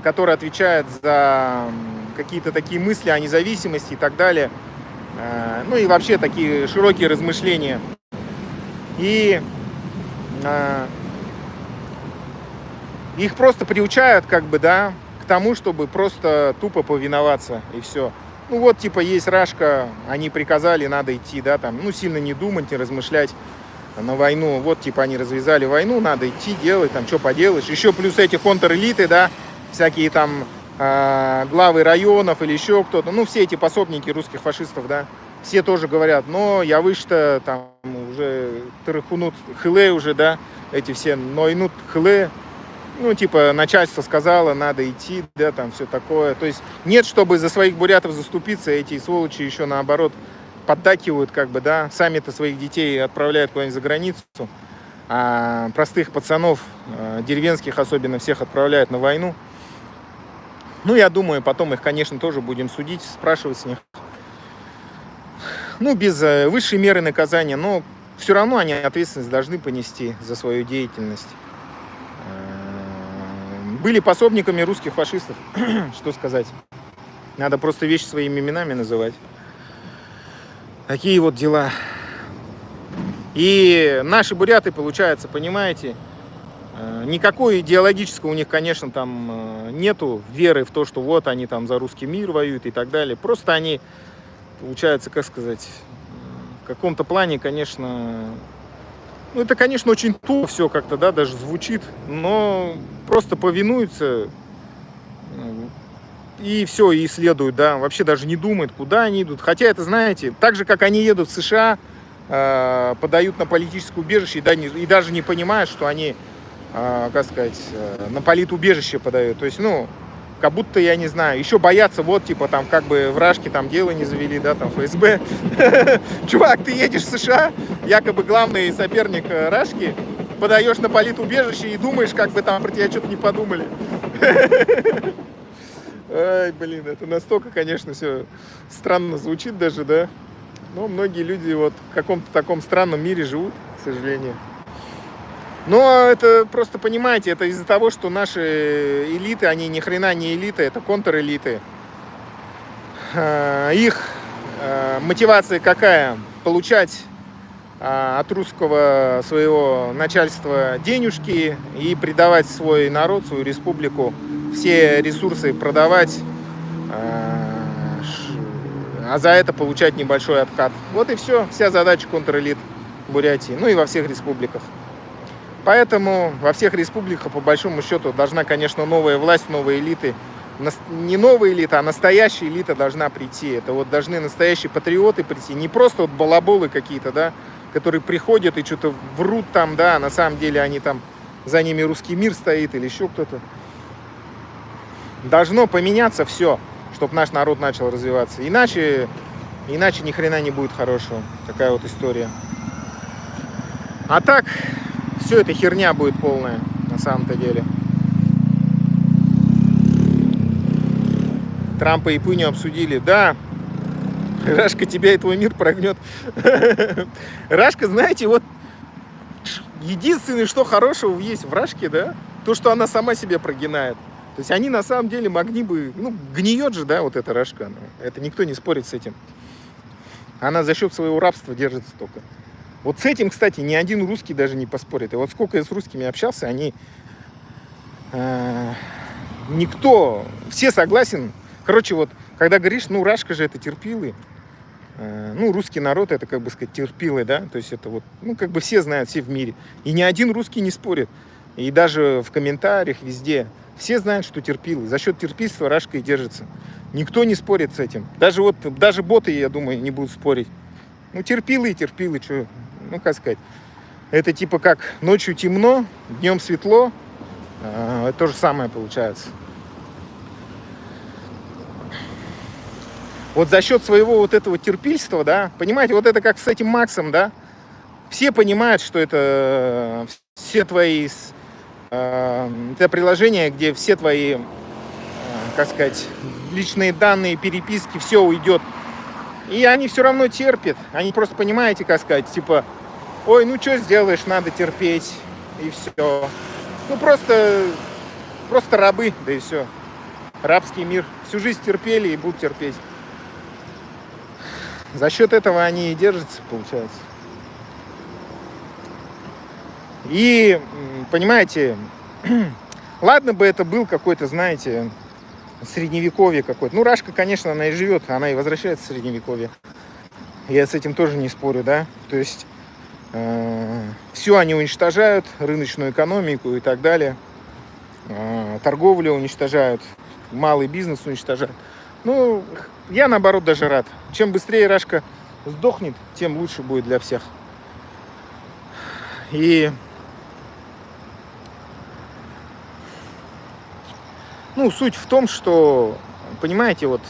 которая отвечает за какие-то такие мысли о независимости и так далее. Ну и вообще такие широкие размышления. И их просто приучают, как бы, да, к тому, чтобы просто тупо повиноваться, и все. Ну вот, типа, есть Рашка, они приказали, надо идти, да, там, ну, сильно не думать, не размышлять на войну. Вот, типа, они развязали войну, надо идти, делать, там, что поделаешь. Еще плюс эти контрэлиты, да, всякие там главы районов или еще кто-то, ну, все эти пособники русских фашистов, да, все тоже говорят, но я выше-то там уже тырыхунут хыле уже, да, эти все нойнут хыле, ну, типа, начальство сказало, надо идти, да, там, все такое. То есть нет, чтобы за своих бурятов заступиться, эти сволочи еще наоборот поддакивают, как бы, да, сами-то своих детей отправляют куда-нибудь за границу, а простых пацанов, деревенских особенно, всех отправляют на войну. Ну, я думаю, потом их, конечно, тоже будем судить, спрашивать с них. ну, без высшей меры наказания, но все равно они ответственность должны понести за свою деятельность. Были пособниками русских фашистов, что сказать. Надо просто вещи своими именами называть. Такие вот дела. И наши буряты, получается, понимаете, никакой идеологического у них, конечно, там нету веры в то, что вот они там за русский мир воюют и так далее. Просто они, получается, как сказать, в каком-то плане, конечно, ну это, конечно, очень тупо все как-то, да, даже звучит, но просто повинуются и все, и следуют, да, вообще даже не думают, куда они идут. Хотя это, знаете, так же, как они едут в США, подают на политическое убежище и даже не понимают, что они, как сказать, на политубежище подают. То есть, ну, как будто, я не знаю, еще боятся, вот, типа, там, как бы в Рашке там дело не завели, да, там, ФСБ. Чувак, ты едешь в США, якобы главный соперник Рашки, подаешь на политубежище и думаешь, как бы там про тебя что-то не подумали. Ай, блин, это настолько, конечно, все странно звучит даже, да. Но многие люди вот в каком-то таком странном мире живут, к сожалению. Но это просто, понимаете, это из-за того, что наши элиты, они ни хрена не элиты, это контрэлиты. Их мотивация какая? Получать от русского своего начальства денежки и предавать свой народ, свою республику, все ресурсы продавать, а за это получать небольшой откат. Вот и все, вся задача контрэлит Бурятии, ну и во всех республиках. Поэтому во всех республиках, по большому счету, должна, конечно, новая власть, новые элиты. Не новая элита, а настоящая элита должна прийти. Это вот должны настоящие патриоты прийти. Не просто вот балаболы какие-то, да, которые приходят и что-то врут там, да, а на самом деле они там, за ними русский мир стоит или еще кто-то. Должно поменяться все, чтобы наш народ начал развиваться. Иначе ни хрена не будет хорошего. Такая вот история. А так, все это херня будет полная, на самом-то деле. Трампа и Пыню обсудили. Да, Рашка тебя и твой мир прогнет. Рашка, знаете, вот единственное, что хорошего есть в Рашке, да, то, что она сама себя прогинает. То есть они на самом деле могли бы, ну, гниет же, да, вот эта Рашка. Это никто не спорит с этим. Она за счет своего рабства держится только. Вот с этим, кстати, ни один русский даже не поспорит. И вот сколько я с русскими общался, они... никто... Все согласен. Короче, вот, когда говоришь, ну, Рашка же это терпилы. Ну, русский народ, это, как бы сказать, терпилы, да. То есть это вот, ну, как бы все знают, все в мире. И ни один русский не спорит. И даже в комментариях, везде. Все знают, что терпилы. За счет терпильства Рашка и держится. Никто не спорит с этим. Даже боты, я думаю, не будут спорить. Ну, терпилы и терпилы, что... Ну, как сказать, это типа как ночью темно, днем светло, это то же самое получается. Вот за счет своего вот этого терпильства, да, понимаете, вот это как с этим Максом, да, все понимают, что это все твои, это приложение, где все твои, как сказать, личные данные, переписки, все уйдет. И они все равно терпят. Они просто, понимаете, как сказать, типа, ой, ну что сделаешь, надо терпеть, и все. Ну просто рабы, да и все. Рабский мир. Всю жизнь терпели и будут терпеть. За счет этого они и держатся, получается. И, понимаете, ладно бы это был какой-то, знаете, средневековье какое-то. Ну, Рашка, конечно, она и живет, она и возвращается в средневековье. Я с этим тоже не спорю, да. То есть все они уничтожают, рыночную экономику и так далее. Торговлю уничтожают, малый бизнес уничтожают. Ну, я наоборот даже рад. Чем быстрее Рашка сдохнет, тем лучше будет для всех. И ну, суть в том, что, понимаете, вот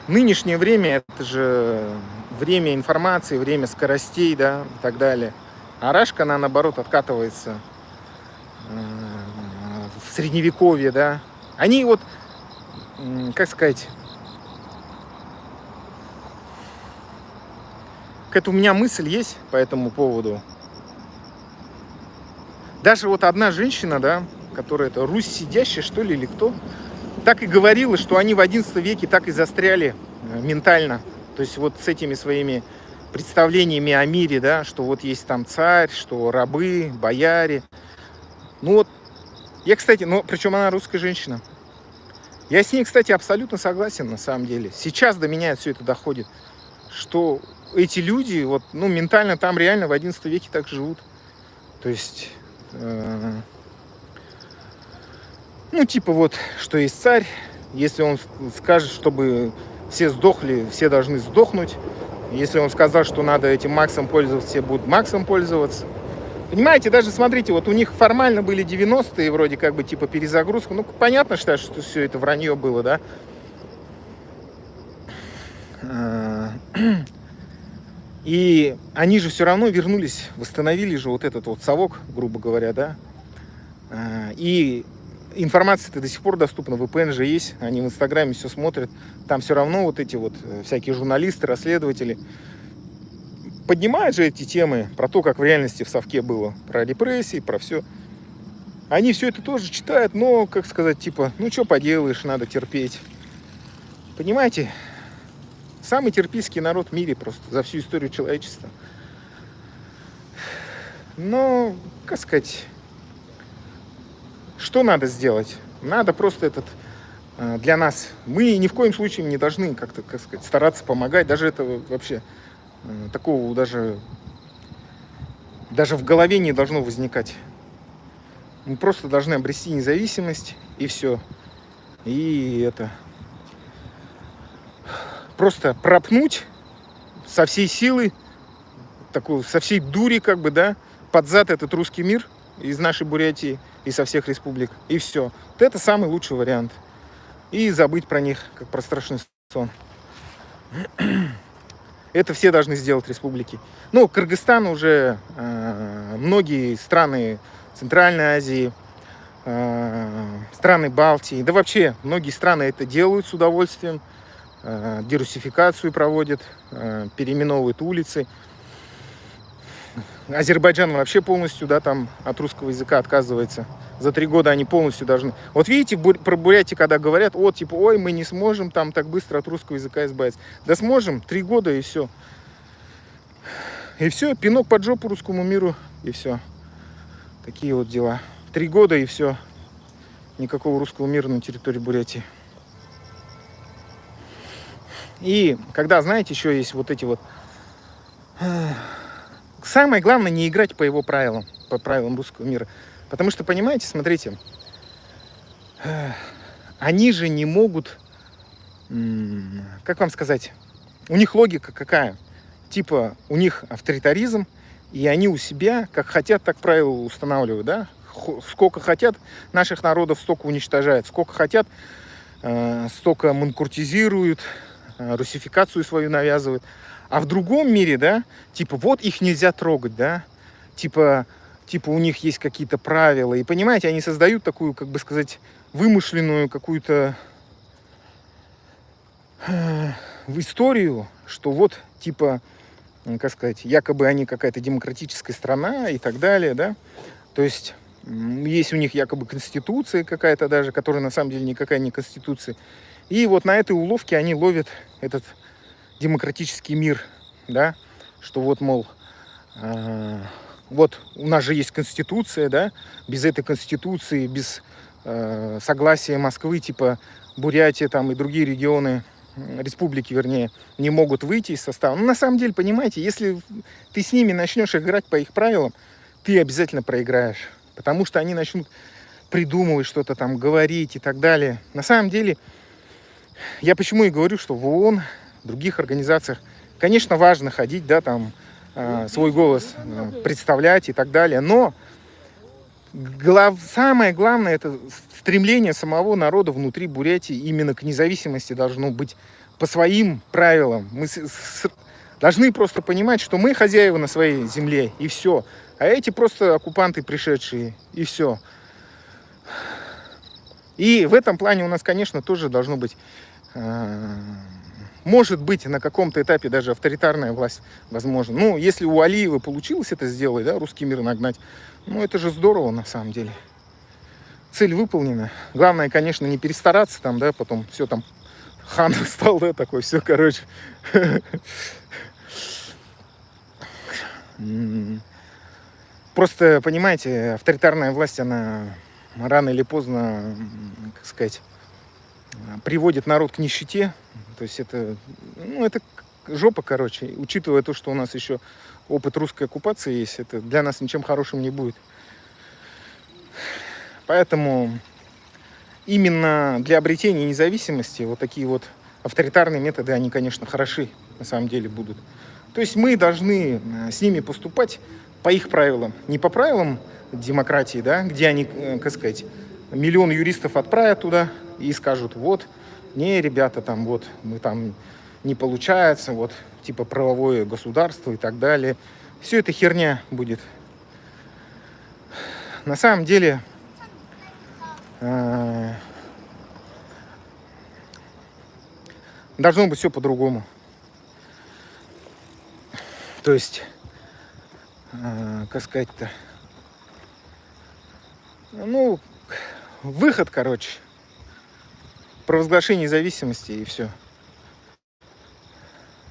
нынешнее время, это же время информации, время скоростей, да, и так далее. А Рашка, она, наоборот, откатывается в средневековье, да. Они вот, как сказать, какая-то у меня мысль есть по этому поводу. Даже вот одна женщина, да, которая это Русь сидящая, что ли, или кто, так и говорила, что они в XI веке так и застряли ментально. То есть вот с этими своими представлениями о мире, да, что вот есть там царь, что рабы, бояре. Ну вот, я, кстати, ну, причем она русская женщина. Я с ней, кстати, абсолютно согласен, на самом деле. Сейчас до меня все это доходит, что эти люди, вот, ну, ментально там реально в XI веке так живут. То есть, ну, типа вот, что есть царь, если он скажет, чтобы все сдохли, все должны сдохнуть. Если он сказал, что надо этим Максом пользоваться, все будут Максом пользоваться. Понимаете, даже смотрите, вот у них формально были 90-е, вроде как бы типа перезагрузка. Ну, понятно, что все это вранье было, да? И они же все равно вернулись, восстановили же вот этот вот совок, грубо говоря, да? И информация-то до сих пор доступна, VPN же есть, они в Инстаграме все смотрят. Там все равно вот эти вот всякие журналисты, расследователи поднимают же эти темы про то, как в реальности в совке было, про репрессии, про все. Они все это тоже читают, но, как сказать, типа, ну что поделаешь, надо терпеть. Понимаете, самый терпильский народ в мире просто за всю историю человечества. Но, как сказать, что надо сделать? Надо просто для нас, мы ни в коем случае не должны как-то, как сказать, стараться помогать, даже это вообще такого даже в голове не должно возникать. Мы просто должны обрести независимость, и все. И это просто пропнуть со всей силы, такую, со всей дури, как бы, да, под зад этот русский мир из нашей Бурятии и со всех республик. И все. Вот это самый лучший вариант. И забыть про них, как про страшный сон. Это все должны сделать республики. Ну, Кыргызстан уже, многие страны Центральной Азии, страны Балтии, да вообще многие страны это делают с удовольствием, дерусификацию проводят, переименовывают улицы. Азербайджан вообще полностью, да, там от русского языка отказывается. За 3 года они полностью должны... Вот видите, про Бурятию, когда говорят, вот, типа, ой, мы не сможем там так быстро от русского языка избавиться. Да сможем, 3 года и все. И все, пинок под жопу русскому миру, и все. Такие вот дела. 3 года и все. Никакого русского мира на территории Бурятии. И когда, знаете, еще есть вот эти вот... Самое главное не играть по его правилам, по правилам русского мира. Потому что, понимаете, смотрите, они же не могут, как вам сказать, у них логика какая? Типа, у них авторитаризм, и они у себя, как хотят, так правила устанавливают, да? Сколько хотят наших народов, столько уничтожают, сколько хотят, столько манкуртизируют, русификацию свою навязывают. А в другом мире, да, типа, вот их нельзя трогать, да, типа у них есть какие-то правила. И, понимаете, они создают такую, как бы сказать, вымышленную какую-то историю, что вот, типа, как сказать, якобы они какая-то демократическая страна и так далее, да. То есть есть у них якобы конституция какая-то даже, которая на самом деле никакая не конституция. И вот на этой уловке они ловят этот демократический мир, да, что вот, мол, вот у нас же есть конституция, да, без этой конституции, без согласия Москвы, типа Бурятия там и другие регионы, республики, вернее, не могут выйти из состава. Ну, на самом деле, понимаете, если ты с ними начнешь играть по их правилам, ты обязательно проиграешь, потому что они начнут придумывать что-то там, говорить и так далее. На самом деле, я почему и говорю, что в ООН, в других организациях, конечно, важно ходить, да, там, свой голос представлять и так далее, но самое главное, это стремление самого народа внутри Бурятии именно к независимости должно быть по своим правилам. Мы должны просто понимать, что мы хозяева на своей земле, и все. А эти просто оккупанты пришедшие, и все. И в этом плане у нас, конечно, тоже должно быть может быть, на каком-то этапе даже авторитарная власть возможна. Ну, если у Алиева получилось это сделать, да, русский мир нагнать, ну, это же здорово на самом деле. Цель выполнена. Главное, конечно, не перестараться там, да, потом все там хан стал, да, такой, все, короче. Просто, понимаете, авторитарная власть, она рано или поздно, как сказать, приводит народ к нищете. То есть это, ну, это жопа, короче. Учитывая то, что у нас еще опыт русской оккупации есть, это для нас ничем хорошим не будет. Поэтому именно для обретения независимости вот такие вот авторитарные методы, они, конечно, хороши на самом деле будут. То есть мы должны с ними поступать по их правилам, не по правилам демократии, да, где они, как сказать, миллион юристов отправят туда и скажут, вот, не, ребята, там, вот, мы там не получается, вот, типа правовое государство и так далее. Все это херня будет. На самом деле, должно быть все по-другому. То есть, как сказать-то, ну, выход, короче, провозглашение независимости и все.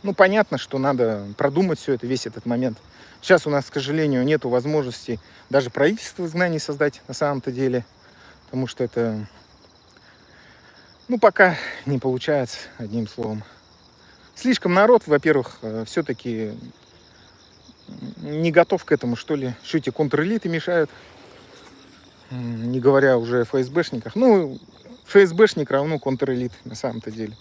Ну, понятно, что надо продумать все это, весь этот момент. Сейчас у нас, к сожалению, нет возможности даже правительство изгнаний создать на самом-то деле, потому что это, ну, пока не получается, одним словом. Слишком народ, во-первых, все-таки не готов к этому, что ли. Что эти контрэлиты мешают, не говоря уже о ФСБшниках. Ну, ФСБшник равно контрэлит на самом-то деле.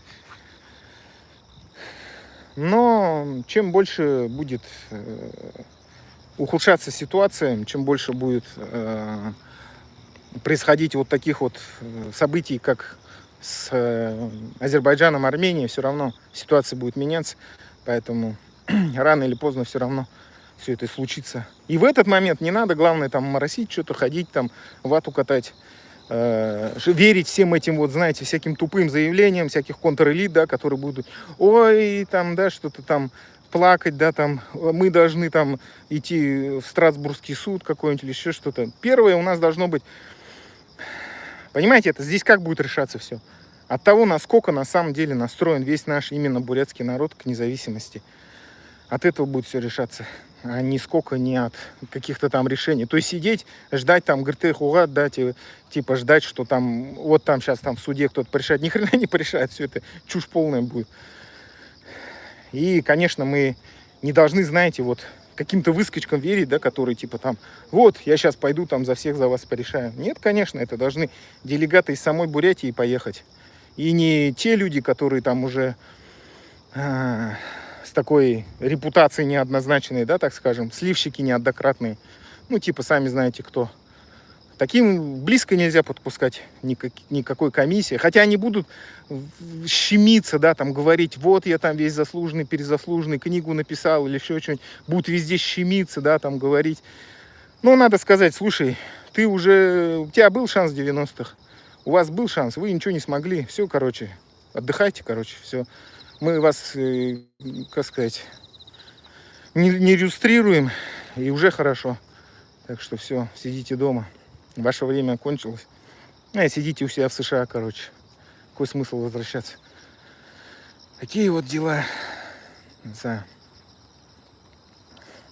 Но чем больше будет ухудшаться ситуация, чем больше будет происходить вот таких вот событий, как с Азербайджаном, Арменией, все равно ситуация будет меняться. Поэтому рано или поздно все равно все это случится. И в этот момент не надо, главное, там моросить, что-то ходить, там вату катать, верить всем этим, вот, знаете, всяким тупым заявлениям, всяких контрэлит, да, которые будут, ой, там, да, что-то там плакать, да, там, мы должны там идти в Страсбургский суд какой-нибудь или еще что-то. Первое у нас должно быть, понимаете, это здесь как будет решаться все? От того, насколько на самом деле настроен весь наш именно бурятский народ к независимости. От этого будет все решаться, а нисколько не от каких-то там решений. То есть сидеть, ждать там, гртехугат, да, типа ждать, что там, вот там сейчас там в суде кто-то порешает. Ни хрена не порешает, все это чушь полная будет. И, конечно, мы не должны, знаете, вот каким-то выскочкам верить, да, которые типа там, вот, я сейчас пойду там за всех за вас порешаю. Нет, конечно, это должны делегаты из самой Бурятии поехать. И не те люди, которые там уже с такой репутацией неоднозначной, да, так скажем, сливщики неоднократные, ну, типа, сами знаете кто. Таким близко нельзя подпускать никакой комиссии. Хотя они будут щемиться, да, там говорить, вот я там весь заслуженный, перезаслуженный, книгу написал или еще что-нибудь. Будут везде щемиться, да, там говорить. Но надо сказать, слушай, ты уже, у тебя был шанс в 90-х, у вас был шанс, вы ничего не смогли. Все, короче, отдыхайте, короче, все. Мы вас, как сказать, не иллюстрируем, и уже хорошо. Так что все, сидите дома. Ваше время кончилось. Сидите у себя в США, короче. Какой смысл возвращаться? Такие вот дела. Не знаю.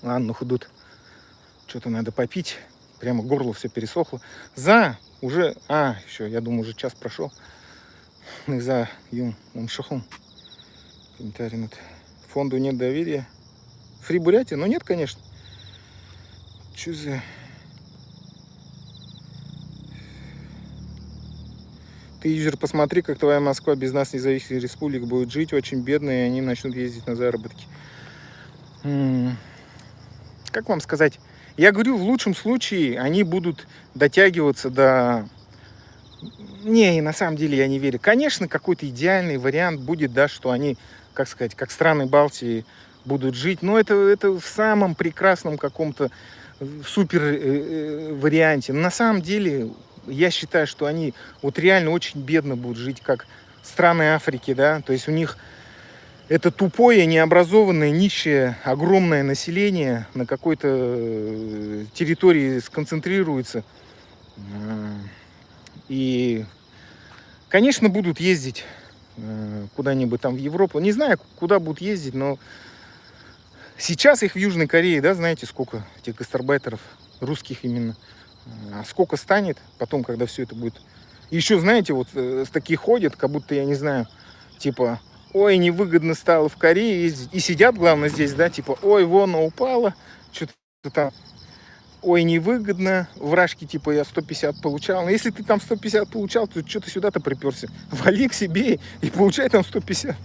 Ладно, худут. Что-то надо попить. Прямо горло все пересохло. Уже... еще, я думаю, уже час прошел. За шахом. Комментарий. Фонду нет доверия. Фри Бурятия? Ну нет, конечно. Че за... Ты, юзер, посмотри, как твоя Москва без нас, независимых республик, будет жить очень бедно, и они начнут ездить на заработки. Как вам сказать? Я говорю, в лучшем случае они будут дотягиваться до... Не, на самом деле я не верю. Конечно, какой-то идеальный вариант будет, да, что они, как сказать, как страны Балтии будут жить. Но это в самом прекрасном каком-то супер варианте. Но на самом деле... Я считаю, что они вот реально очень бедно будут жить, как страны Африки, да, то есть у них Это тупое, необразованное, нищее, огромное население на какой-то территории сконцентрируется. И, конечно, будут ездить куда-нибудь там в Европу. Не знаю, куда будут ездить, но сейчас их в Южной Корее, да, знаете, сколько этих гастарбайтеров, русских именно. А сколько станет потом, когда все это будет. Еще, знаете, вот с таких ходят, как будто, я не знаю, типа, ой, невыгодно стало в Корее ездить. И сидят, главное, здесь, да, типа, ой, вон упала, что-то там, ой, невыгодно, вражки, типа, я 150 получал. Но если ты там 150 получал, то что ты сюда-то приперся? Вали к себе и получай там 150.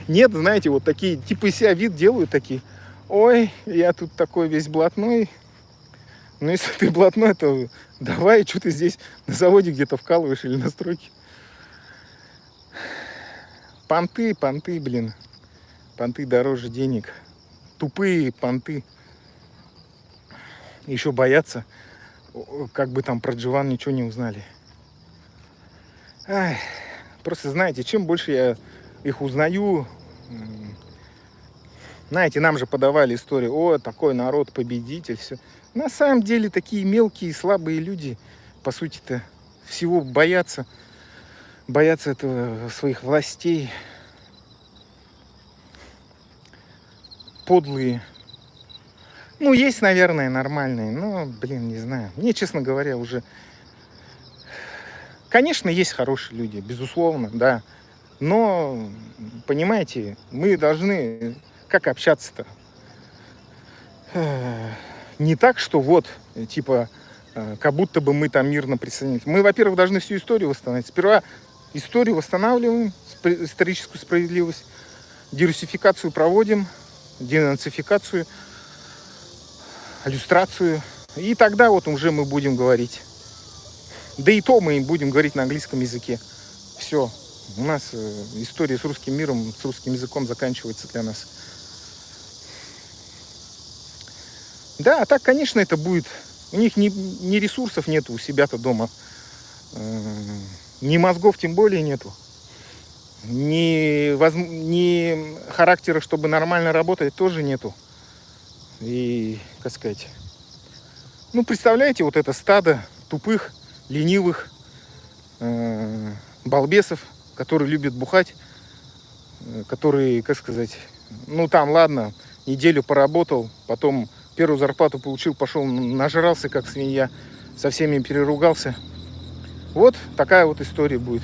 Нет, знаете, вот такие, типа, из себя вид делают такие. Ой, я тут такой весь блатной. Ну, если ты блатной, то давай, что ты здесь на заводе где-то вкалываешь или на стройке. Понты, блин. Понты дороже денег. Тупые понты. Еще боятся, как бы там про Дживан ничего не узнали. Ай, просто, знаете, чем больше я их узнаю, знаете, нам же подавали историю, о, такой народ, победитель, все. На самом деле такие мелкие, слабые люди, по сути-то, всего боятся этого, своих властей. Подлые. Ну, есть, наверное, нормальные, но, блин, не знаю. Мне, честно говоря, уже... Конечно, есть хорошие люди, безусловно, да. Но, понимаете, мы должны... Как общаться-то? Не так, что вот, типа, как будто бы мы там мирно присоединились. Мы, во-первых, должны всю историю восстановить. Сперва историю восстанавливаем, историческую справедливость, дерусификацию проводим, денацификацию, иллюстрацию. И тогда вот уже мы будем говорить. Да и то мы будем говорить на английском языке. Все. У нас история с русским миром, с русским языком заканчивается для нас. Да, а так, конечно, это будет... У них ни ресурсов нету у себя-то дома. Ни мозгов тем более нету. Ни характера, чтобы нормально работать, тоже нету. И, как сказать... Ну, представляете, вот это стадо тупых, ленивых балбесов, которые любят бухать, которые, как сказать... Ну, там, ладно, неделю поработал, потом... Первую зарплату получил, пошел, нажрался, как свинья, со всеми переругался. Вот такая вот история будет.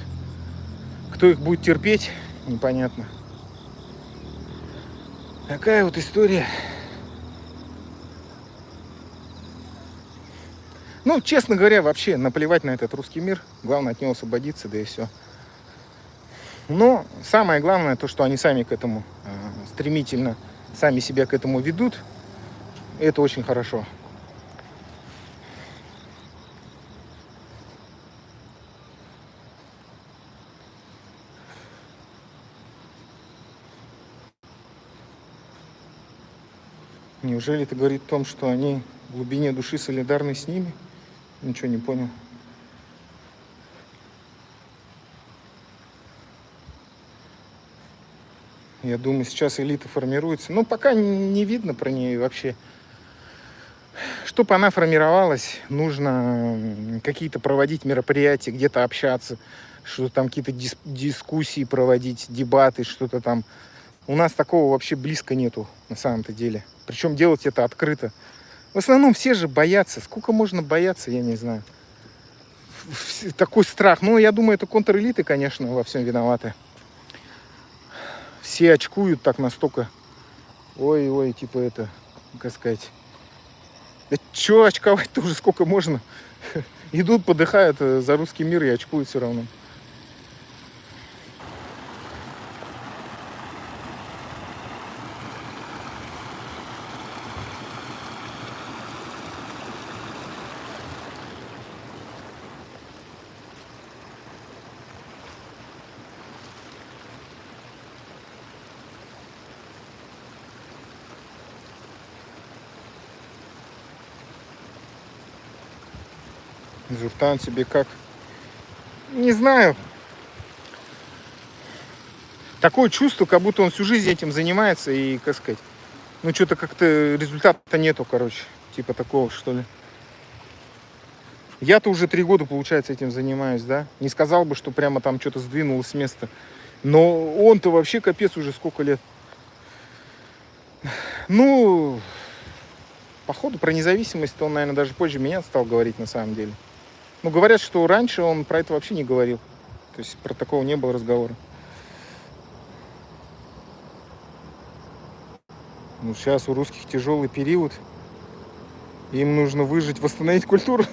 Кто их будет терпеть, непонятно. Такая вот история. Ну, честно говоря, вообще наплевать на этот русский мир. Главное от него освободиться, да и все. Но самое главное, то, что они сами к этому стремительно, сами себя к этому ведут. Это очень хорошо. Неужели это говорит о том, что они в глубине души солидарны с ними? Ничего не понял. Я думаю, сейчас элита формируется. Но пока не видно про нее вообще. Чтобы она формировалась, нужно какие-то проводить мероприятия, где-то общаться, что-то там какие-то дискуссии проводить, дебаты, что-то там. У нас такого вообще близко нету на самом-то деле. Причем делать это открыто. В основном все же боятся. Сколько можно бояться, я не знаю. Такой страх. Ну, я думаю, это контрэлиты, конечно, во всем виноваты. Все очкуют так настолько. Ой-ой, типа это, как сказать... Да чё очковать-то уже сколько можно? Идут, подыхают за русский мир и очкуют все равно. Зуртан себе как? Не знаю. Такое чувство, как будто он всю жизнь этим занимается и, как сказать, ну что-то как-то результата нету, короче. Типа такого, что ли. Я-то уже 3 года, получается, этим занимаюсь, да. Не сказал бы, что прямо там что-то сдвинулось с места. Но он-то вообще капец уже сколько лет. Ну, походу, про независимость он, наверное, даже позже меня стал говорить на самом деле. Ну, говорят, что раньше он про это вообще не говорил. То есть про такого не было разговора. Ну, сейчас у русских тяжелый период. Им нужно выжить, восстановить культуру.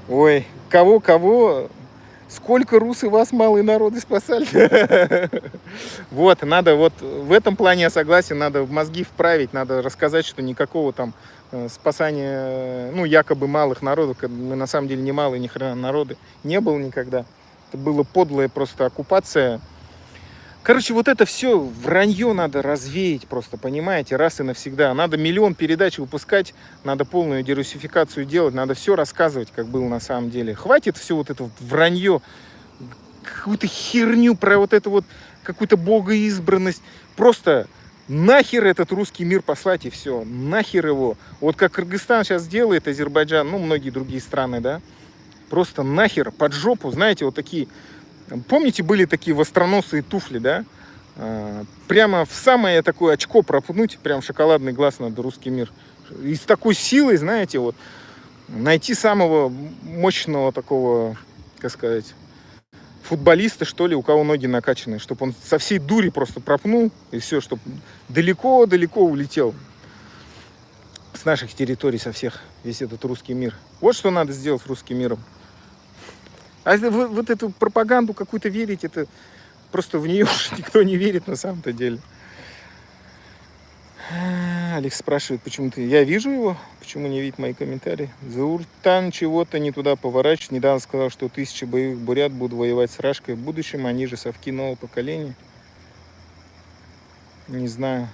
Ой, кого? Сколько русы вас, малые народы, спасали? Вот, надо вот в этом плане я согласен, надо в мозги вправить, надо рассказать, что никакого там спасания, ну, якобы малых народов, мы на самом деле не малые, ни хрена народы, не было никогда. Это была подлая просто оккупация. Короче, вот это все вранье надо развеять просто, понимаете, раз и навсегда. Надо миллион передач выпускать, надо полную диверсификацию делать, надо все рассказывать, как было на самом деле. Хватит все вот это вот вранье, какую-то херню про вот это вот, какую-то богоизбранность. Просто нахер этот русский мир послать и все, нахер его. Вот как Кыргызстан сейчас делает, Азербайджан, ну, многие другие страны, да. Просто нахер, под жопу, знаете, вот такие... Помните, были такие востроносые туфли, да? Прямо в самое такое очко пропнуть, прям шоколадный глаз надо русский мир. И с такой силой, знаете, вот найти самого мощного такого, как сказать, футболиста, что ли, у кого ноги накачаны, чтобы он со всей дури просто пропнул, и все, чтобы далеко-далеко улетел с наших территорий, со всех, весь этот русский мир. Вот что надо сделать с русским миром. А вот эту пропаганду какую-то верить, это просто в нее уже никто не верит на самом-то деле. Алекс спрашивает, почему ты... Я вижу его, почему не видит мои комментарии. Зауртан чего-то не туда поворачивает. Недавно сказал, что 1000 боевых бурят будут воевать с Рашкой в будущем. Они же совки нового поколения. Не знаю,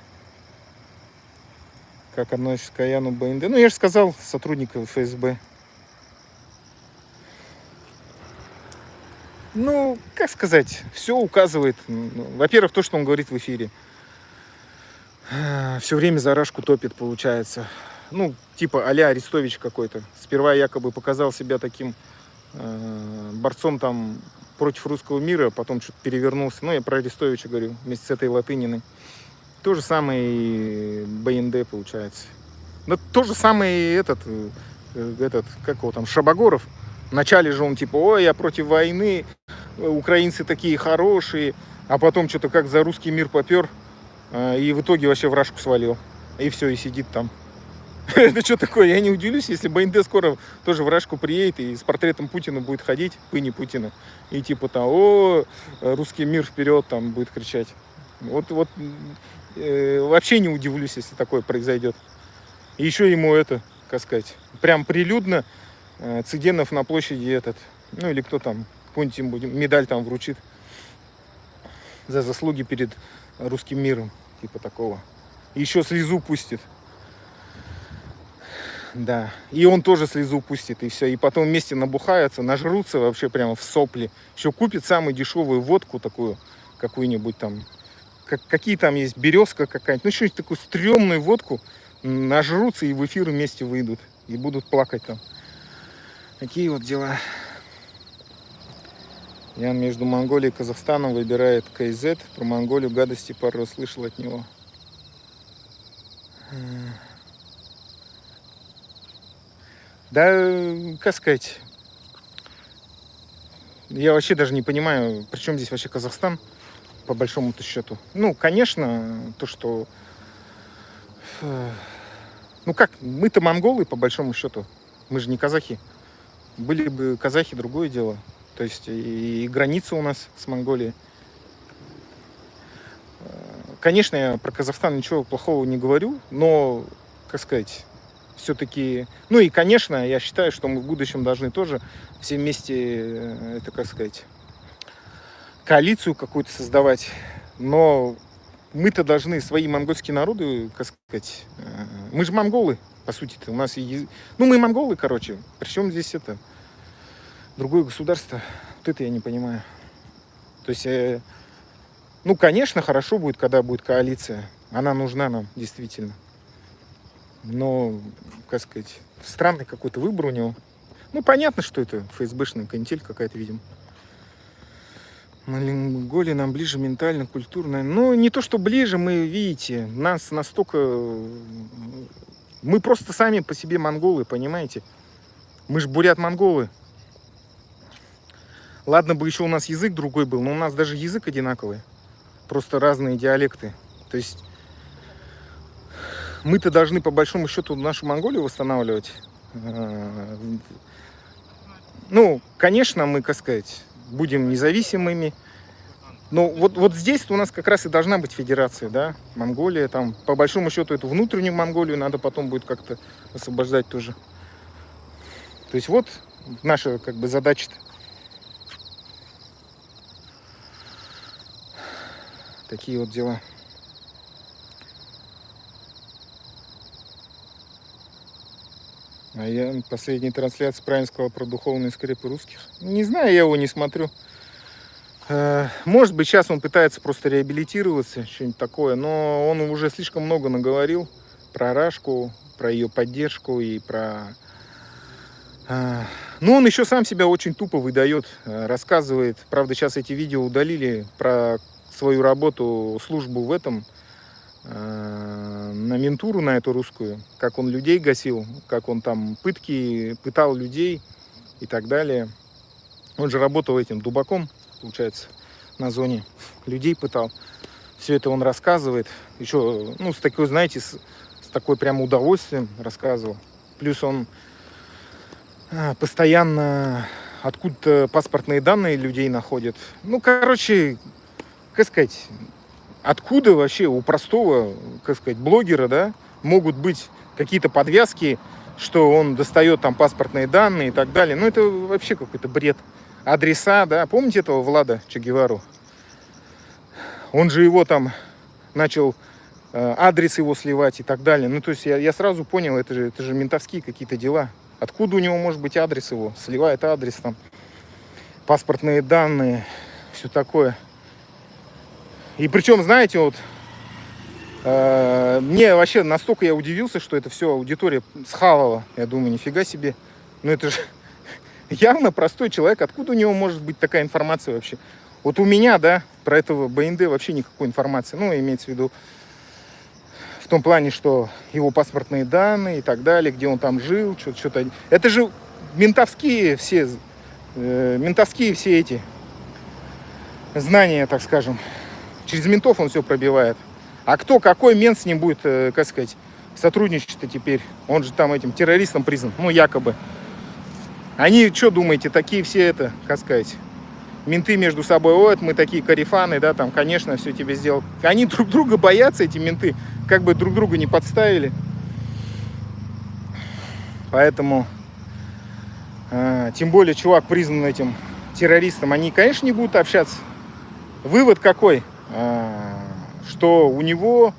как относишься к Аяну БНД. Ну, я же сказал, сотрудников ФСБ. Ну, как сказать, все указывает. Во-первых, то, что он говорит в эфире. Все время за Рашку топит, получается. Ну, типа а-ля Арестович какой-то. Сперва якобы показал себя таким борцом там против русского мира, потом что-то перевернулся. Ну, я про Арестовича говорю, вместе с этой Латыниной. То же самое и БНД, получается. Но то же самое и этот, как его там, Шабагоров. Вначале же он типа, ой, я против войны, украинцы такие хорошие, а потом что-то как за русский мир попер, и в итоге вообще в Рашку свалил. И все, и сидит там. Это что такое? Я не удивлюсь, если БНД скоро тоже в Рашку приедет и с портретом Путина будет ходить, пыни Путина, и типа там, о, русский мир вперед, там будет кричать. Вот вообще не удивлюсь, если такое произойдет. И еще ему это, как сказать, прям прилюдно Цыденов на площади этот, ну или кто там, какую-нибудь им будем, медаль там вручит за заслуги перед русским миром, типа такого. И еще слезу пустит. Да, и он тоже слезу пустит, и все. И потом вместе набухаются, нажрутся вообще прямо в сопли. Еще купит самую дешевую водку такую, какую-нибудь там, какие там есть, березка какая-нибудь, ну что-нибудь такую стрёмную водку, нажрутся и в эфир вместе выйдут. И будут плакать там. Такие вот дела. Ян между Монголией и Казахстаном выбирает КЗ. Про Монголию гадости пару раз слышал от него. Да, как сказать, я вообще даже не понимаю, при чем здесь вообще Казахстан, по большому-то счету. Ну, конечно, то, что... Ну как, мы-то монголы, по большому счету. Мы же не казахи. Были бы казахи, другое дело. То есть и граница у нас с Монголией. Конечно, я про Казахстан ничего плохого не говорю, но, как сказать, все-таки... Ну и, конечно, я считаю, что мы в будущем должны тоже все вместе, это, как сказать, коалицию какую-то создавать. Но мы-то должны, свои монгольские народы, как сказать... Мы же монголы, по сути-то. У нас ну, мы монголы, короче. Причем здесь это... Другое государство. Вот это я не понимаю. То есть, ну, конечно, хорошо будет, когда будет коалиция. Она нужна нам, действительно. Но, как сказать, странный какой-то выбор у него. Ну, понятно, что это ФСБшная канитель какая-то, видимо. Монголия нам ближе ментально, культурно. Ну, не то, что ближе, мы, видите, нас настолько... Мы просто сами по себе монголы, понимаете? Мы же бурят-монголы. Ладно бы еще у нас язык другой был, но у нас даже язык одинаковый. Просто разные диалекты. То есть мы-то должны по большому счету нашу Монголию восстанавливать. Ну, конечно, мы, как сказать, будем независимыми. Но вот здесь у нас как раз и должна быть федерация, да, Монголия. Там, по большому счету, эту внутреннюю Монголию надо потом будет как-то освобождать тоже. То есть вот наша как бы задача-то. Такие вот дела. А я последней трансляции правильно сказал про духовные скрепы русских. Не знаю, я его не смотрю. Может быть, сейчас он пытается просто реабилитироваться, что-нибудь такое, но он уже слишком много наговорил про Рашку, про ее поддержку и про... Ну, он еще сам себя очень тупо выдает, рассказывает. Правда, сейчас эти видео удалили про свою работу, службу в этом, на ментуру, на эту русскую, как он людей гасил, как он там пытал людей и так далее. Он же работал этим дубаком, получается, на зоне, людей пытал. Все это он рассказывает, еще, ну, с такой, знаете, с такой прям удовольствием рассказывал. Плюс он постоянно откуда-то паспортные данные людей находит. Ну, короче, как сказать, откуда вообще у простого, как сказать, блогера, да, могут быть какие-то подвязки, что он достает там паспортные данные и так далее. Ну, это вообще какой-то бред. Адреса, да, помните этого Влада Че Гевару? Он же его там начал, адрес его сливать и так далее. Ну, то есть я сразу понял, это же ментовские какие-то дела. Откуда у него может быть адрес его? Сливает адрес там, паспортные данные, все такое. И причем, знаете, вот мне вообще настолько я удивился, что это все аудитория схавала. Я думаю, нифига себе. Ну это же явно простой человек. Откуда у него может быть такая информация вообще? Вот у меня, да, про этого БНД вообще никакой информации. Ну, имеется в виду в том плане, что его паспортные данные и так далее, где он там жил, что-то. Это же ментовские все эти знания, так скажем. Через ментов он все пробивает. А какой мент с ним будет, как сказать, сотрудничать-то теперь? Он же там этим террористом признан, ну, якобы. Они, что думаете, такие все это, как сказать, менты между собой, вот мы такие корефаны, да, там, конечно, все тебе сделал. Они друг друга боятся, эти менты, как бы друг друга не подставили. Поэтому, тем более, чувак признан этим террористом, они, конечно, не будут общаться. Вывод какой? Что у него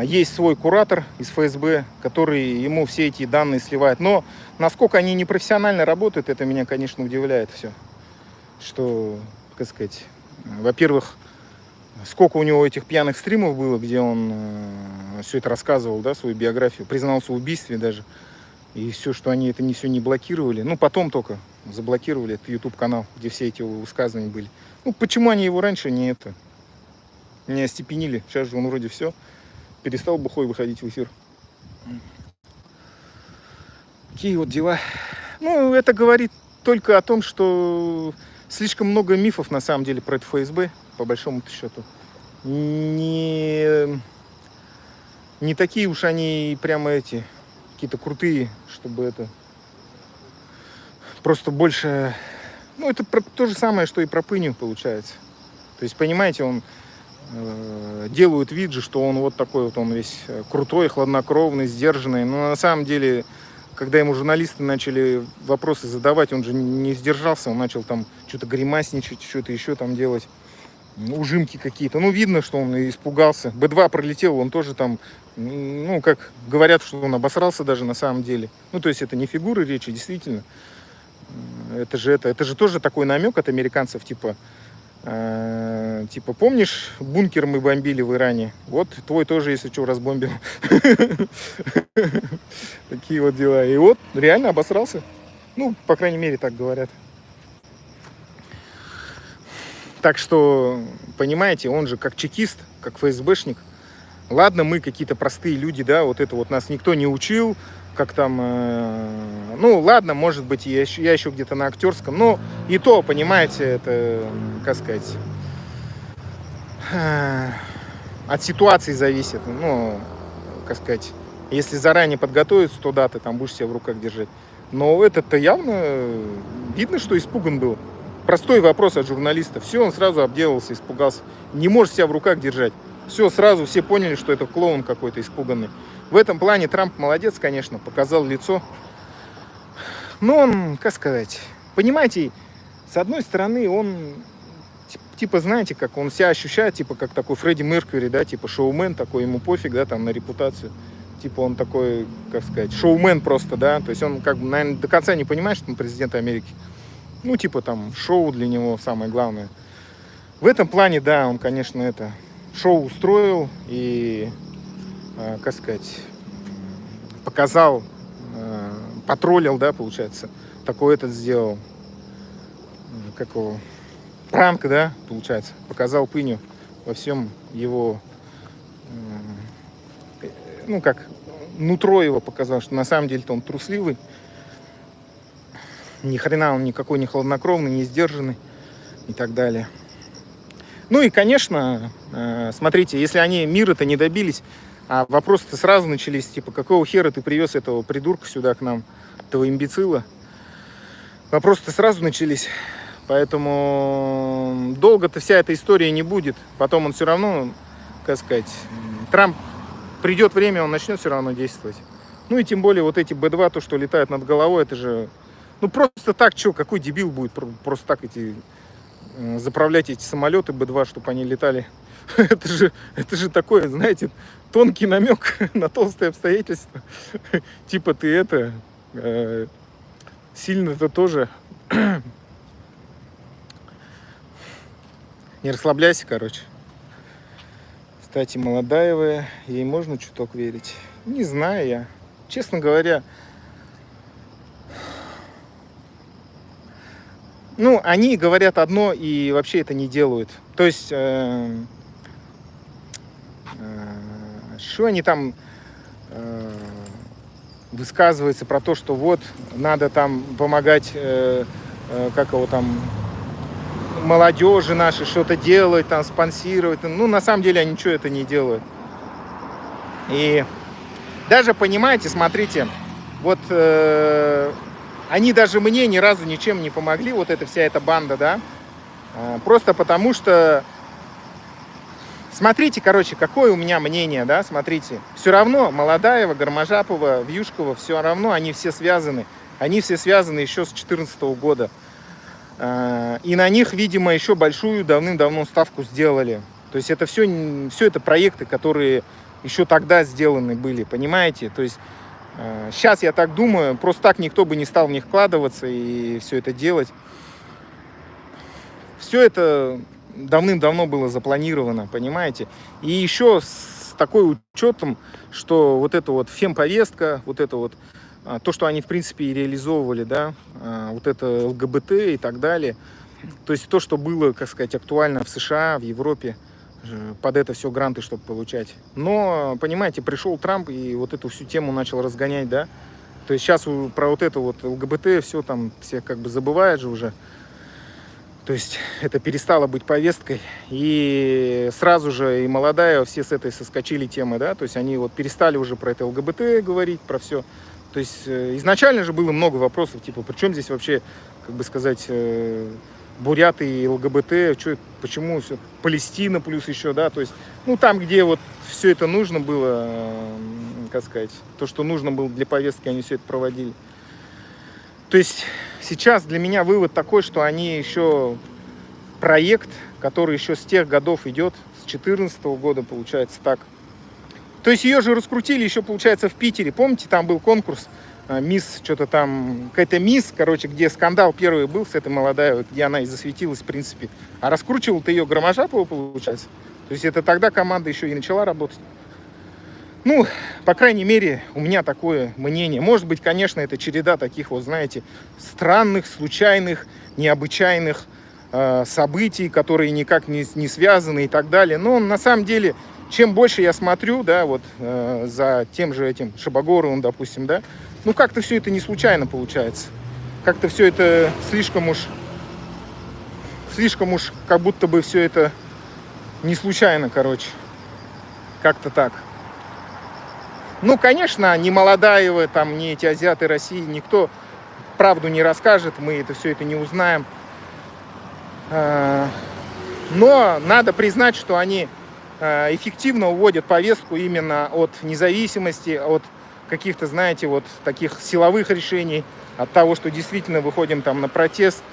есть свой куратор из ФСБ, который ему все эти данные сливает. Но насколько они непрофессионально работают, это меня, конечно, удивляет все. Что, как сказать, во-первых, сколько у него этих пьяных стримов было, где он все это рассказывал, да, свою биографию, признался в убийстве даже. И все, что они это не все не блокировали. Ну, потом только заблокировали этот YouTube-канал, где все эти высказывания были. Ну, почему они его раньше не остепенили? Сейчас же он вроде все, перестал бухой выходить в эфир. Такие вот дела. Ну, это говорит только о том, что слишком много мифов, на самом деле, про это ФСБ, по большому счету. Не такие уж они прямо эти, какие-то крутые, чтобы это... Просто больше... Ну, это то же самое, что и про Пыню получается. То есть, понимаете, он делают вид же, что он вот такой вот, он весь крутой, хладнокровный, сдержанный. Но на самом деле, когда ему журналисты начали вопросы задавать, он же не сдержался, он начал там что-то гримасничать, что-то еще там делать, ужимки какие-то. Ну, видно, что он испугался. Б2 пролетел, он тоже там, ну, как говорят, что он обосрался даже на самом деле. Ну, то есть это не фигуры речи, действительно. Это же тоже такой намек от американцев, типа, Типа, помнишь, бункер мы бомбили в Иране? Вот твой тоже, если что, разбомбил. Такие вот дела. И вот реально обосрался. Ну, по крайней мере, так говорят. Так что, понимаете, он же как чекист, как ФСБшник. Ладно, мы какие-то простые люди, да, вот это вот нас никто не учил, как там, ну, ладно, может быть, я еще где-то на актерском, но и то, понимаете, это, как сказать, от ситуации зависит, ну, как сказать, если заранее подготовиться, то да, ты там будешь себя в руках держать. Но этот-то явно видно, что испуган был. Простой вопрос от журналиста. Все, он сразу обделался, испугался. Не может себя в руках держать. Все, сразу все поняли, что это клоун какой-то испуганный. В этом плане Трамп молодец, конечно, показал лицо. Но он, как сказать, понимаете, с одной стороны, он, типа, знаете, как он себя ощущает, типа, как такой Фредди Меркьюри, да, типа, шоумен такой, ему пофиг, да, там, на репутацию. Типа, он такой, как сказать, шоумен просто, да, то есть он, как бы, наверное, до конца не понимает, что он президент Америки. Ну, типа, там, шоу для него самое главное. В этом плане, да, он, конечно, это шоу устроил и, как сказать, показал, потроллил, да, получается, такой этот сделал, как его, пранк, да, получается, показал Пыню во всем его, ну, как, нутро его показал, что на самом деле-то он трусливый, ни хрена он никакой не хладнокровный, не сдержанный и так далее. Ну и, конечно, смотрите, если они мира-то не добились, а вопросы-то сразу начались, типа, какого хера ты привез этого придурка сюда к нам, этого имбецила? Вопросы-то сразу начались, поэтому долго-то вся эта история не будет. Потом он все равно, как сказать, Трамп, придет время, он начнет все равно действовать. Ну и тем более вот эти Б-2, то, что летают над головой, это же, ну просто так, что, какой дебил будет просто так заправлять эти самолеты Б-2, чтобы они летали. Это же такое, знаете, тонкий намек на толстые обстоятельства. Типа ты это, сильно-то тоже не расслабляйся, короче. Кстати, Молодаева, ей можно чуток верить? Не знаю я. Честно говоря, ну, они говорят одно и вообще это не делают. То есть, что они там высказываются про то, что вот, надо там помогать, как его там, молодежи нашей, что-то делать, там, спонсировать. Ну, на самом деле, они ничего это не делают. И даже, понимаете, смотрите, вот они даже мне ни разу ничем не помогли, вот эта вся эта банда, да, просто потому что, смотрите, короче, какое у меня мнение, да, смотрите, все равно Молодаева, Гармажапова, Вьюшкова, все равно они все связаны еще с 2014 года, и на них, видимо, еще большую давным-давно ставку сделали, то есть это все это проекты, которые еще тогда сделаны были, понимаете, то есть сейчас, я так думаю, просто так никто бы не стал в них вкладываться и все это делать. Все это давным-давно было запланировано, понимаете? И еще с такой учетом, что вот эта вот фемповестка, вот это вот, то, что они, в принципе, и реализовывали, да, вот это ЛГБТ и так далее. То есть то, что было, как сказать, актуально в США, в Европе, под это все гранты, чтобы получать. Но, понимаете, пришел Трамп и вот эту всю тему начал разгонять, да. То есть сейчас про вот это вот ЛГБТ все там, все как бы забывают же уже. То есть это перестало быть повесткой. И сразу же и Молодаева все с этой соскочили темы, да. То есть они вот перестали уже про это ЛГБТ говорить, про все. То есть изначально же было много вопросов, типа, при чем здесь вообще, как бы сказать, буряты и ЛГБТ, почему все, Палестина плюс еще, да, то есть, ну, там, где вот все это нужно было, как сказать, то, что нужно было для повестки, они все это проводили. То есть сейчас для меня вывод такой, что они еще проект, который еще с тех годов идет, с 2014 года, получается так. То есть ее же раскрутили еще, получается, в Питере, помните, там был конкурс, мисс, что-то там, какая-то мисс, короче, где скандал первый был с этой молодой, где она и засветилась, в принципе. А раскручивал-то ее Громожапова, получается. То есть это тогда команда еще и начала работать. Ну, по крайней мере, у меня такое мнение. Может быть, конечно, это череда таких вот, знаете, странных, случайных, необычайных событий, которые никак не связаны и так далее. Но на самом деле, чем больше я смотрю, да, вот за тем же этим Шабагоровым, допустим, да, ну как-то все это не случайно получается. Как-то все это слишком уж как будто бы все это не случайно, короче. Как-то так. Ну, конечно, ни Молодаева, там, ни эти азиаты России, никто правду не расскажет, мы это все это не узнаем. Но надо признать, что они эффективно уводят повестку именно от независимости, от каких-то, знаете, вот таких силовых решений, от того, что действительно выходим там на протест,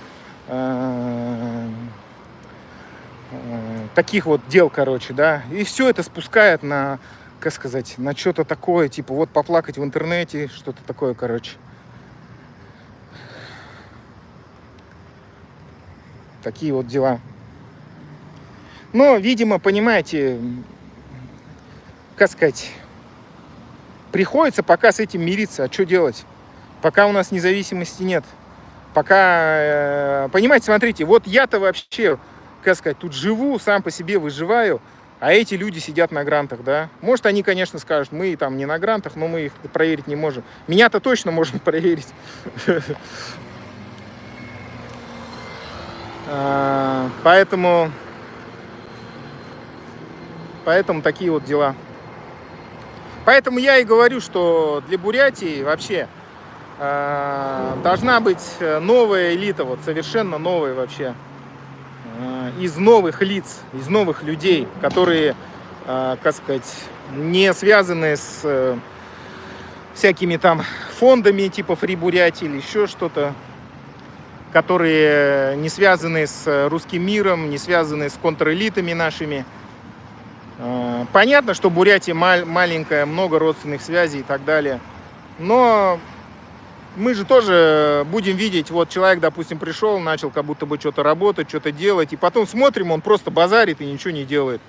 таких вот дел, короче, да. И все это спускает на, как сказать, на что-то такое, типа вот поплакать в интернете, что-то такое, короче. Такие вот дела. Но, видимо, понимаете, как сказать, приходится пока с этим мириться. А что делать? Пока у нас независимости нет. Пока, понимаете, смотрите, вот я-то вообще, как сказать, тут живу, сам по себе выживаю, а эти люди сидят на грантах, да. Может, они, конечно, скажут, мы там не на грантах, но мы их проверить не можем. Меня-то точно можно проверить. Поэтому такие вот дела. Поэтому я и говорю, что для Бурятии вообще должна быть новая элита, вот совершенно новая вообще, из новых лиц, из новых людей, которые, как сказать, не связаны с всякими там фондами типа Free Бурятии или еще что-то, которые не связаны с русским миром, не связаны с контрэлитами нашими. Понятно, что Бурятия маленькая, много родственных связей и так далее. Но мы же тоже будем видеть, вот человек, допустим, пришел, начал как будто бы что-то работать, что-то делать, и потом смотрим, он просто базарит и ничего не делает.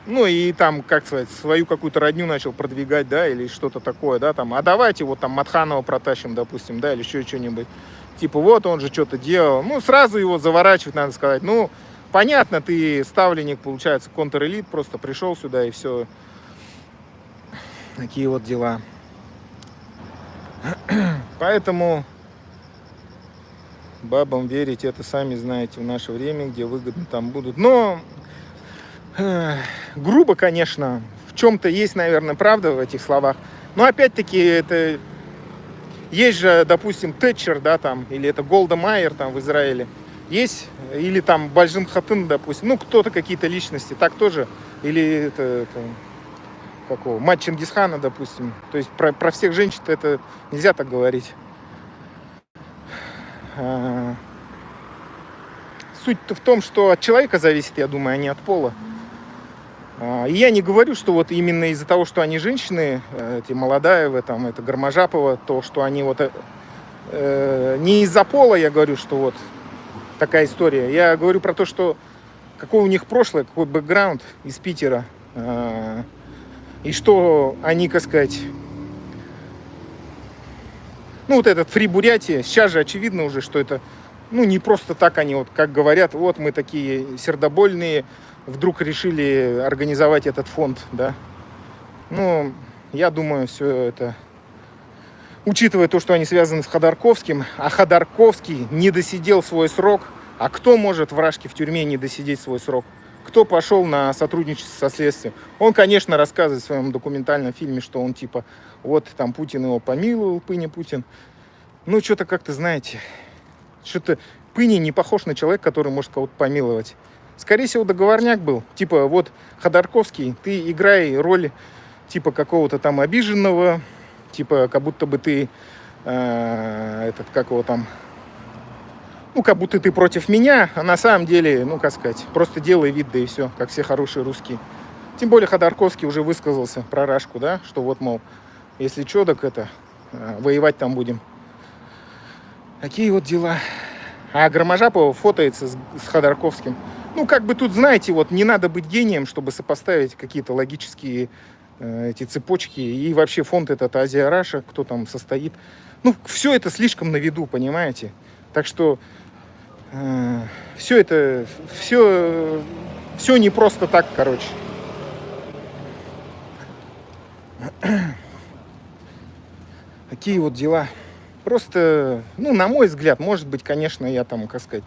Ну и там, как сказать, свою какую-то родню начал продвигать, да, или что-то такое, да, там, а давайте вот там Матханова протащим, допустим, да, или еще что-нибудь. Типа вот он же что-то делал. Ну, сразу его заворачивать, надо сказать. Ну, понятно, ты ставленник, получается, контрэлит, просто пришел сюда и все. Такие вот дела. Поэтому бабам верить, это сами знаете, в наше время, где выгодно там будут. Но грубо, конечно, в чем-то есть, наверное, правда в этих словах. Но опять-таки это есть же, допустим, Тэтчер, да, там, или это Голда Майер там в Израиле. Есть, или там Бальжин Хатын, допустим, ну, кто-то, какие-то личности, так тоже. Или это какого, мать Чингисхана, допустим. То есть про всех женщин это нельзя так говорить. Суть-то в том, что от человека зависит, я думаю, а не от пола. И я не говорю, что вот именно из-за того, что они женщины, эти Молодаевы, там, это Громожапова, то, что они вот не из-за пола, я говорю, что вот такая история. Я говорю про то, что какое у них прошлое, какой бэкграунд из Питера, и что они, как сказать, ну вот этот Free Бурятия, сейчас же очевидно уже, что это, ну не просто так они вот, как говорят, вот мы такие сердобольные, вдруг решили организовать этот фонд, да. Ну, я думаю, все это, учитывая то, что они связаны с Ходорковским, а Ходорковский не досидел свой срок, а кто может в Рашке в тюрьме не досидеть свой срок? Кто пошел на сотрудничество со следствием? Он, конечно, рассказывает в своем документальном фильме, что он типа, вот там Путин его помиловал, Пыня Путин. Ну, что-то как-то, знаете, что-то Пыня не похож на человека, который может кого-то помиловать. Скорее всего, договорняк был. Типа, вот, Ходорковский, ты играй роль, типа, какого-то там обиженного, типа, как будто бы ты, как его там, ну, как будто ты против меня, а на самом деле, ну, как сказать, просто делай вид, да и все, как все хорошие русские. Тем более, Ходорковский уже высказался про Рашку, да, что вот, мол, если что, так это, воевать там будем. Такие вот дела. А Громожапова фотается с Ходорковским. Ну, как бы тут, знаете, вот не надо быть гением, чтобы сопоставить какие-то логические эти цепочки. И вообще фонд этот Азия Раша, кто там состоит. Ну, все это слишком на виду, понимаете? Так что все это, все не просто так, короче. Такие вот дела. Просто, ну, на мой взгляд, может быть, конечно, я там, как сказать,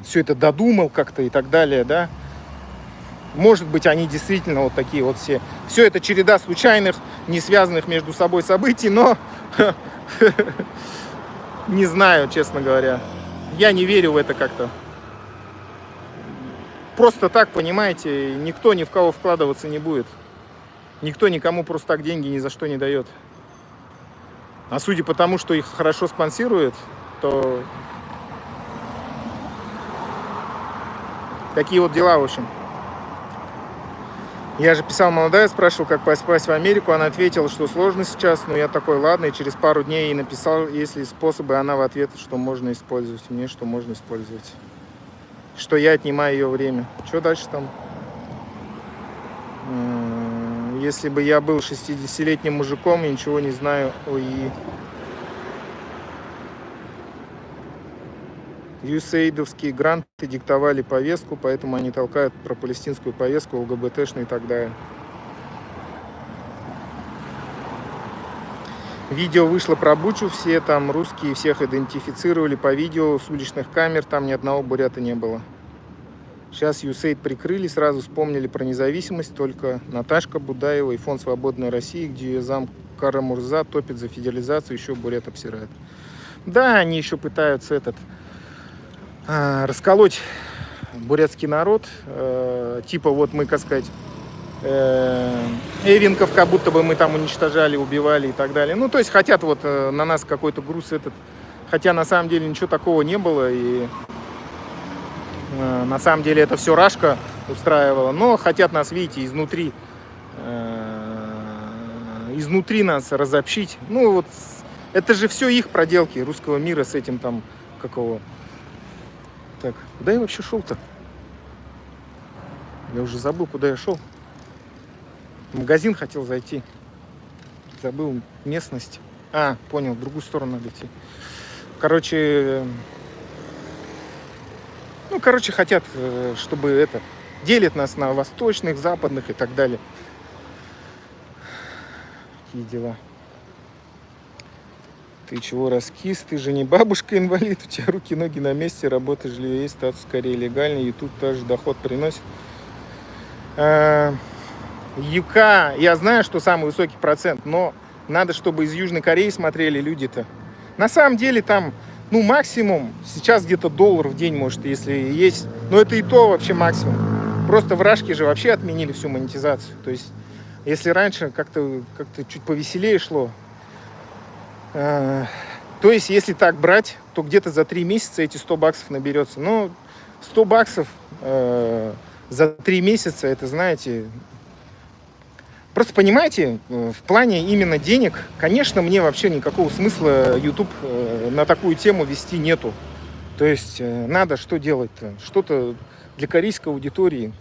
все это додумал как-то и так далее, да. Может быть, они действительно вот такие вот все. Все это череда случайных, не связанных между собой событий, но не знаю, честно говоря. Я не верю в это как-то. Просто так, понимаете, никто ни в кого вкладываться не будет. Никто никому просто так деньги ни за что не дает. А судя по тому, что их хорошо спонсируют, то такие вот дела, в общем. Я же писал молодая, спрашивал, как попасть в Америку. Она ответила, что сложно сейчас. Но я такой, ладно. И через пару дней ей написал, есть ли способы. Она в ответ, что можно использовать. Мне, что можно использовать. Что я отнимаю ее время. Что дальше там? Если бы я был 60-летним мужиком, я ничего не знаю о ИИ. USAID-овские гранты диктовали повестку, поэтому они толкают про палестинскую повестку, ЛГБТшную и так далее. Видео вышло про Бучу, все там русские, всех идентифицировали по видео с уличных камер, там ни одного бурята не было. Сейчас USAID прикрыли, сразу вспомнили про независимость, только Наташка Будаева и Фонд Свободной России, где ее зам Карамурза топит за федерализацию, еще бурят обсирают. Да, они еще пытаются расколоть бурятский народ, типа вот мы, как сказать, эвенков как будто бы мы там уничтожали, убивали и так далее. Ну, то есть хотят вот на нас какой-то груз этот, хотя на самом деле ничего такого не было, и на самом деле это все Рашка устраивала, но хотят нас, видите, изнутри нас разобщить. Ну, вот это же все их проделки русского мира с этим там какого. Так, куда я вообще шел-то? Я уже забыл, куда я шел. В магазин хотел зайти. Забыл местность. Понял, в другую сторону надо идти. Короче, хотят, чтобы это делят нас на восточных, западных и так далее. Такие дела. Ты чего раскис? Ты же не бабушка-инвалид, у тебя руки, ноги на месте, работа, жилье есть, статус скорее легальный, YouTube тоже доход приносит. ЮК, я знаю, что самый высокий процент, но надо, чтобы из Южной Кореи смотрели люди-то. На самом деле там, максимум, сейчас где-то $1 в день, может, если есть, но это и то вообще максимум. Просто в Рашке же вообще отменили всю монетизацию. То есть, если раньше как-то чуть повеселее шло, то есть, если так брать, то где-то за 3 месяца эти $100 наберется. Но $100 за 3 месяца, это, знаете... Просто понимаете, в плане именно денег, конечно, мне вообще никакого смысла YouTube на такую тему вести нету. То есть, надо что делать-то? Что-то для корейской аудитории,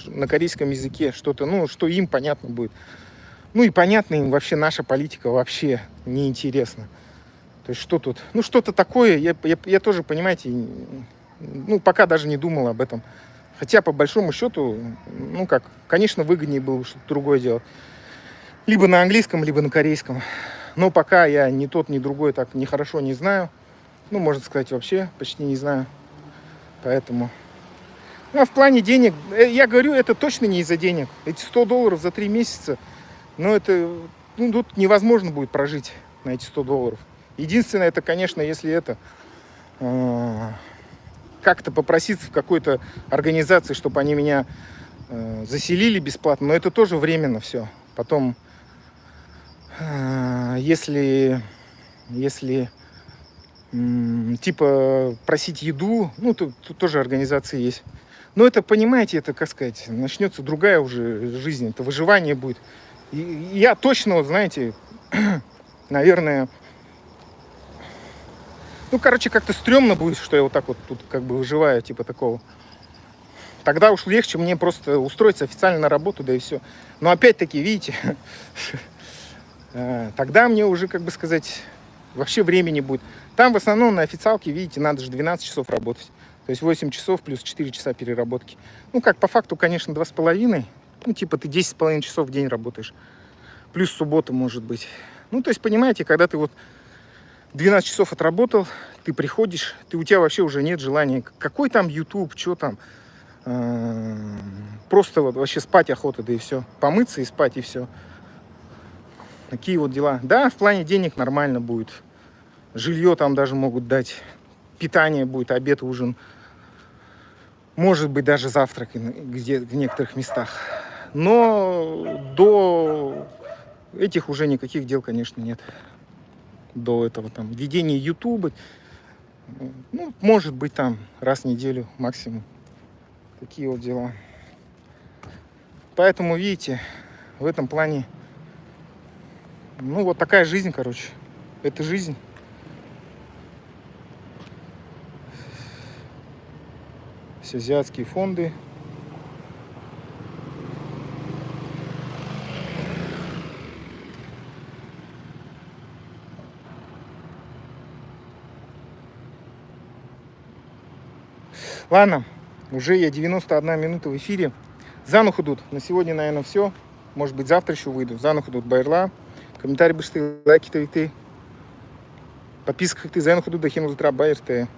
на корейском языке, что-то, что им понятно будет. И понятно им вообще наша политика вообще неинтересна. То есть что тут? Что-то такое, я тоже, понимаете, пока даже не думал об этом. Хотя, по большому счету, конечно, выгоднее было что-то другое делать. Либо на английском, либо на корейском. Но пока я ни тот, ни другой так нехорошо не знаю. Можно сказать, вообще почти не знаю. Поэтому... в плане денег, я говорю, это точно не из-за денег. Эти $100 за 3 месяца, это, тут невозможно будет прожить на эти $100. Единственное, это, конечно, если это как-то попроситься в какой-то организации, чтобы они меня заселили бесплатно, но это тоже временно все. Потом, если типа просить еду, тут тоже организации есть. Но это, понимаете, это, как сказать, начнется другая уже жизнь, это выживание будет. И я точно, знаете, наверное, ну, короче, как-то стрёмно будет, что я вот так вот тут как бы выживаю, типа такого. Тогда уж легче мне просто устроиться официально на работу, да и все. Но опять-таки, видите, тогда мне уже, как бы сказать, вообще времени будет. Там в основном на официалке, видите, надо же 12 часов работать. То есть 8 часов плюс 4 часа переработки. Ну, как по факту, конечно, 2,5. Ну, типа ты 10,5 часов в день работаешь. Плюс суббота, может быть. Ну, то есть, понимаете, когда ты вот 12 часов отработал, ты приходишь, у тебя вообще уже нет желания. Какой там YouTube, что там. Просто вот вообще спать охота, да и все. Помыться и спать, и все. Такие вот дела. Да, в плане денег нормально будет. Жилье там даже могут дать. Питание будет, обед, ужин. Может быть, даже завтрак где, в некоторых местах. Но до этих уже никаких дел, конечно, нет. До этого там ведения Ютуба. Ну, может быть, там раз в неделю максимум. Такие вот дела. Поэтому, видите, в этом плане, ну, вот такая жизнь, короче. Это жизнь. Все азиатские фонды. Ладно, уже я 91 минута в эфире. Занух идут. На сегодня, наверное, все. Может быть, завтра еще выйду. Занух идут байрла. Комментарий бышты, лайки ты. Подписка ты. Занух идут. Дахину утра байрты.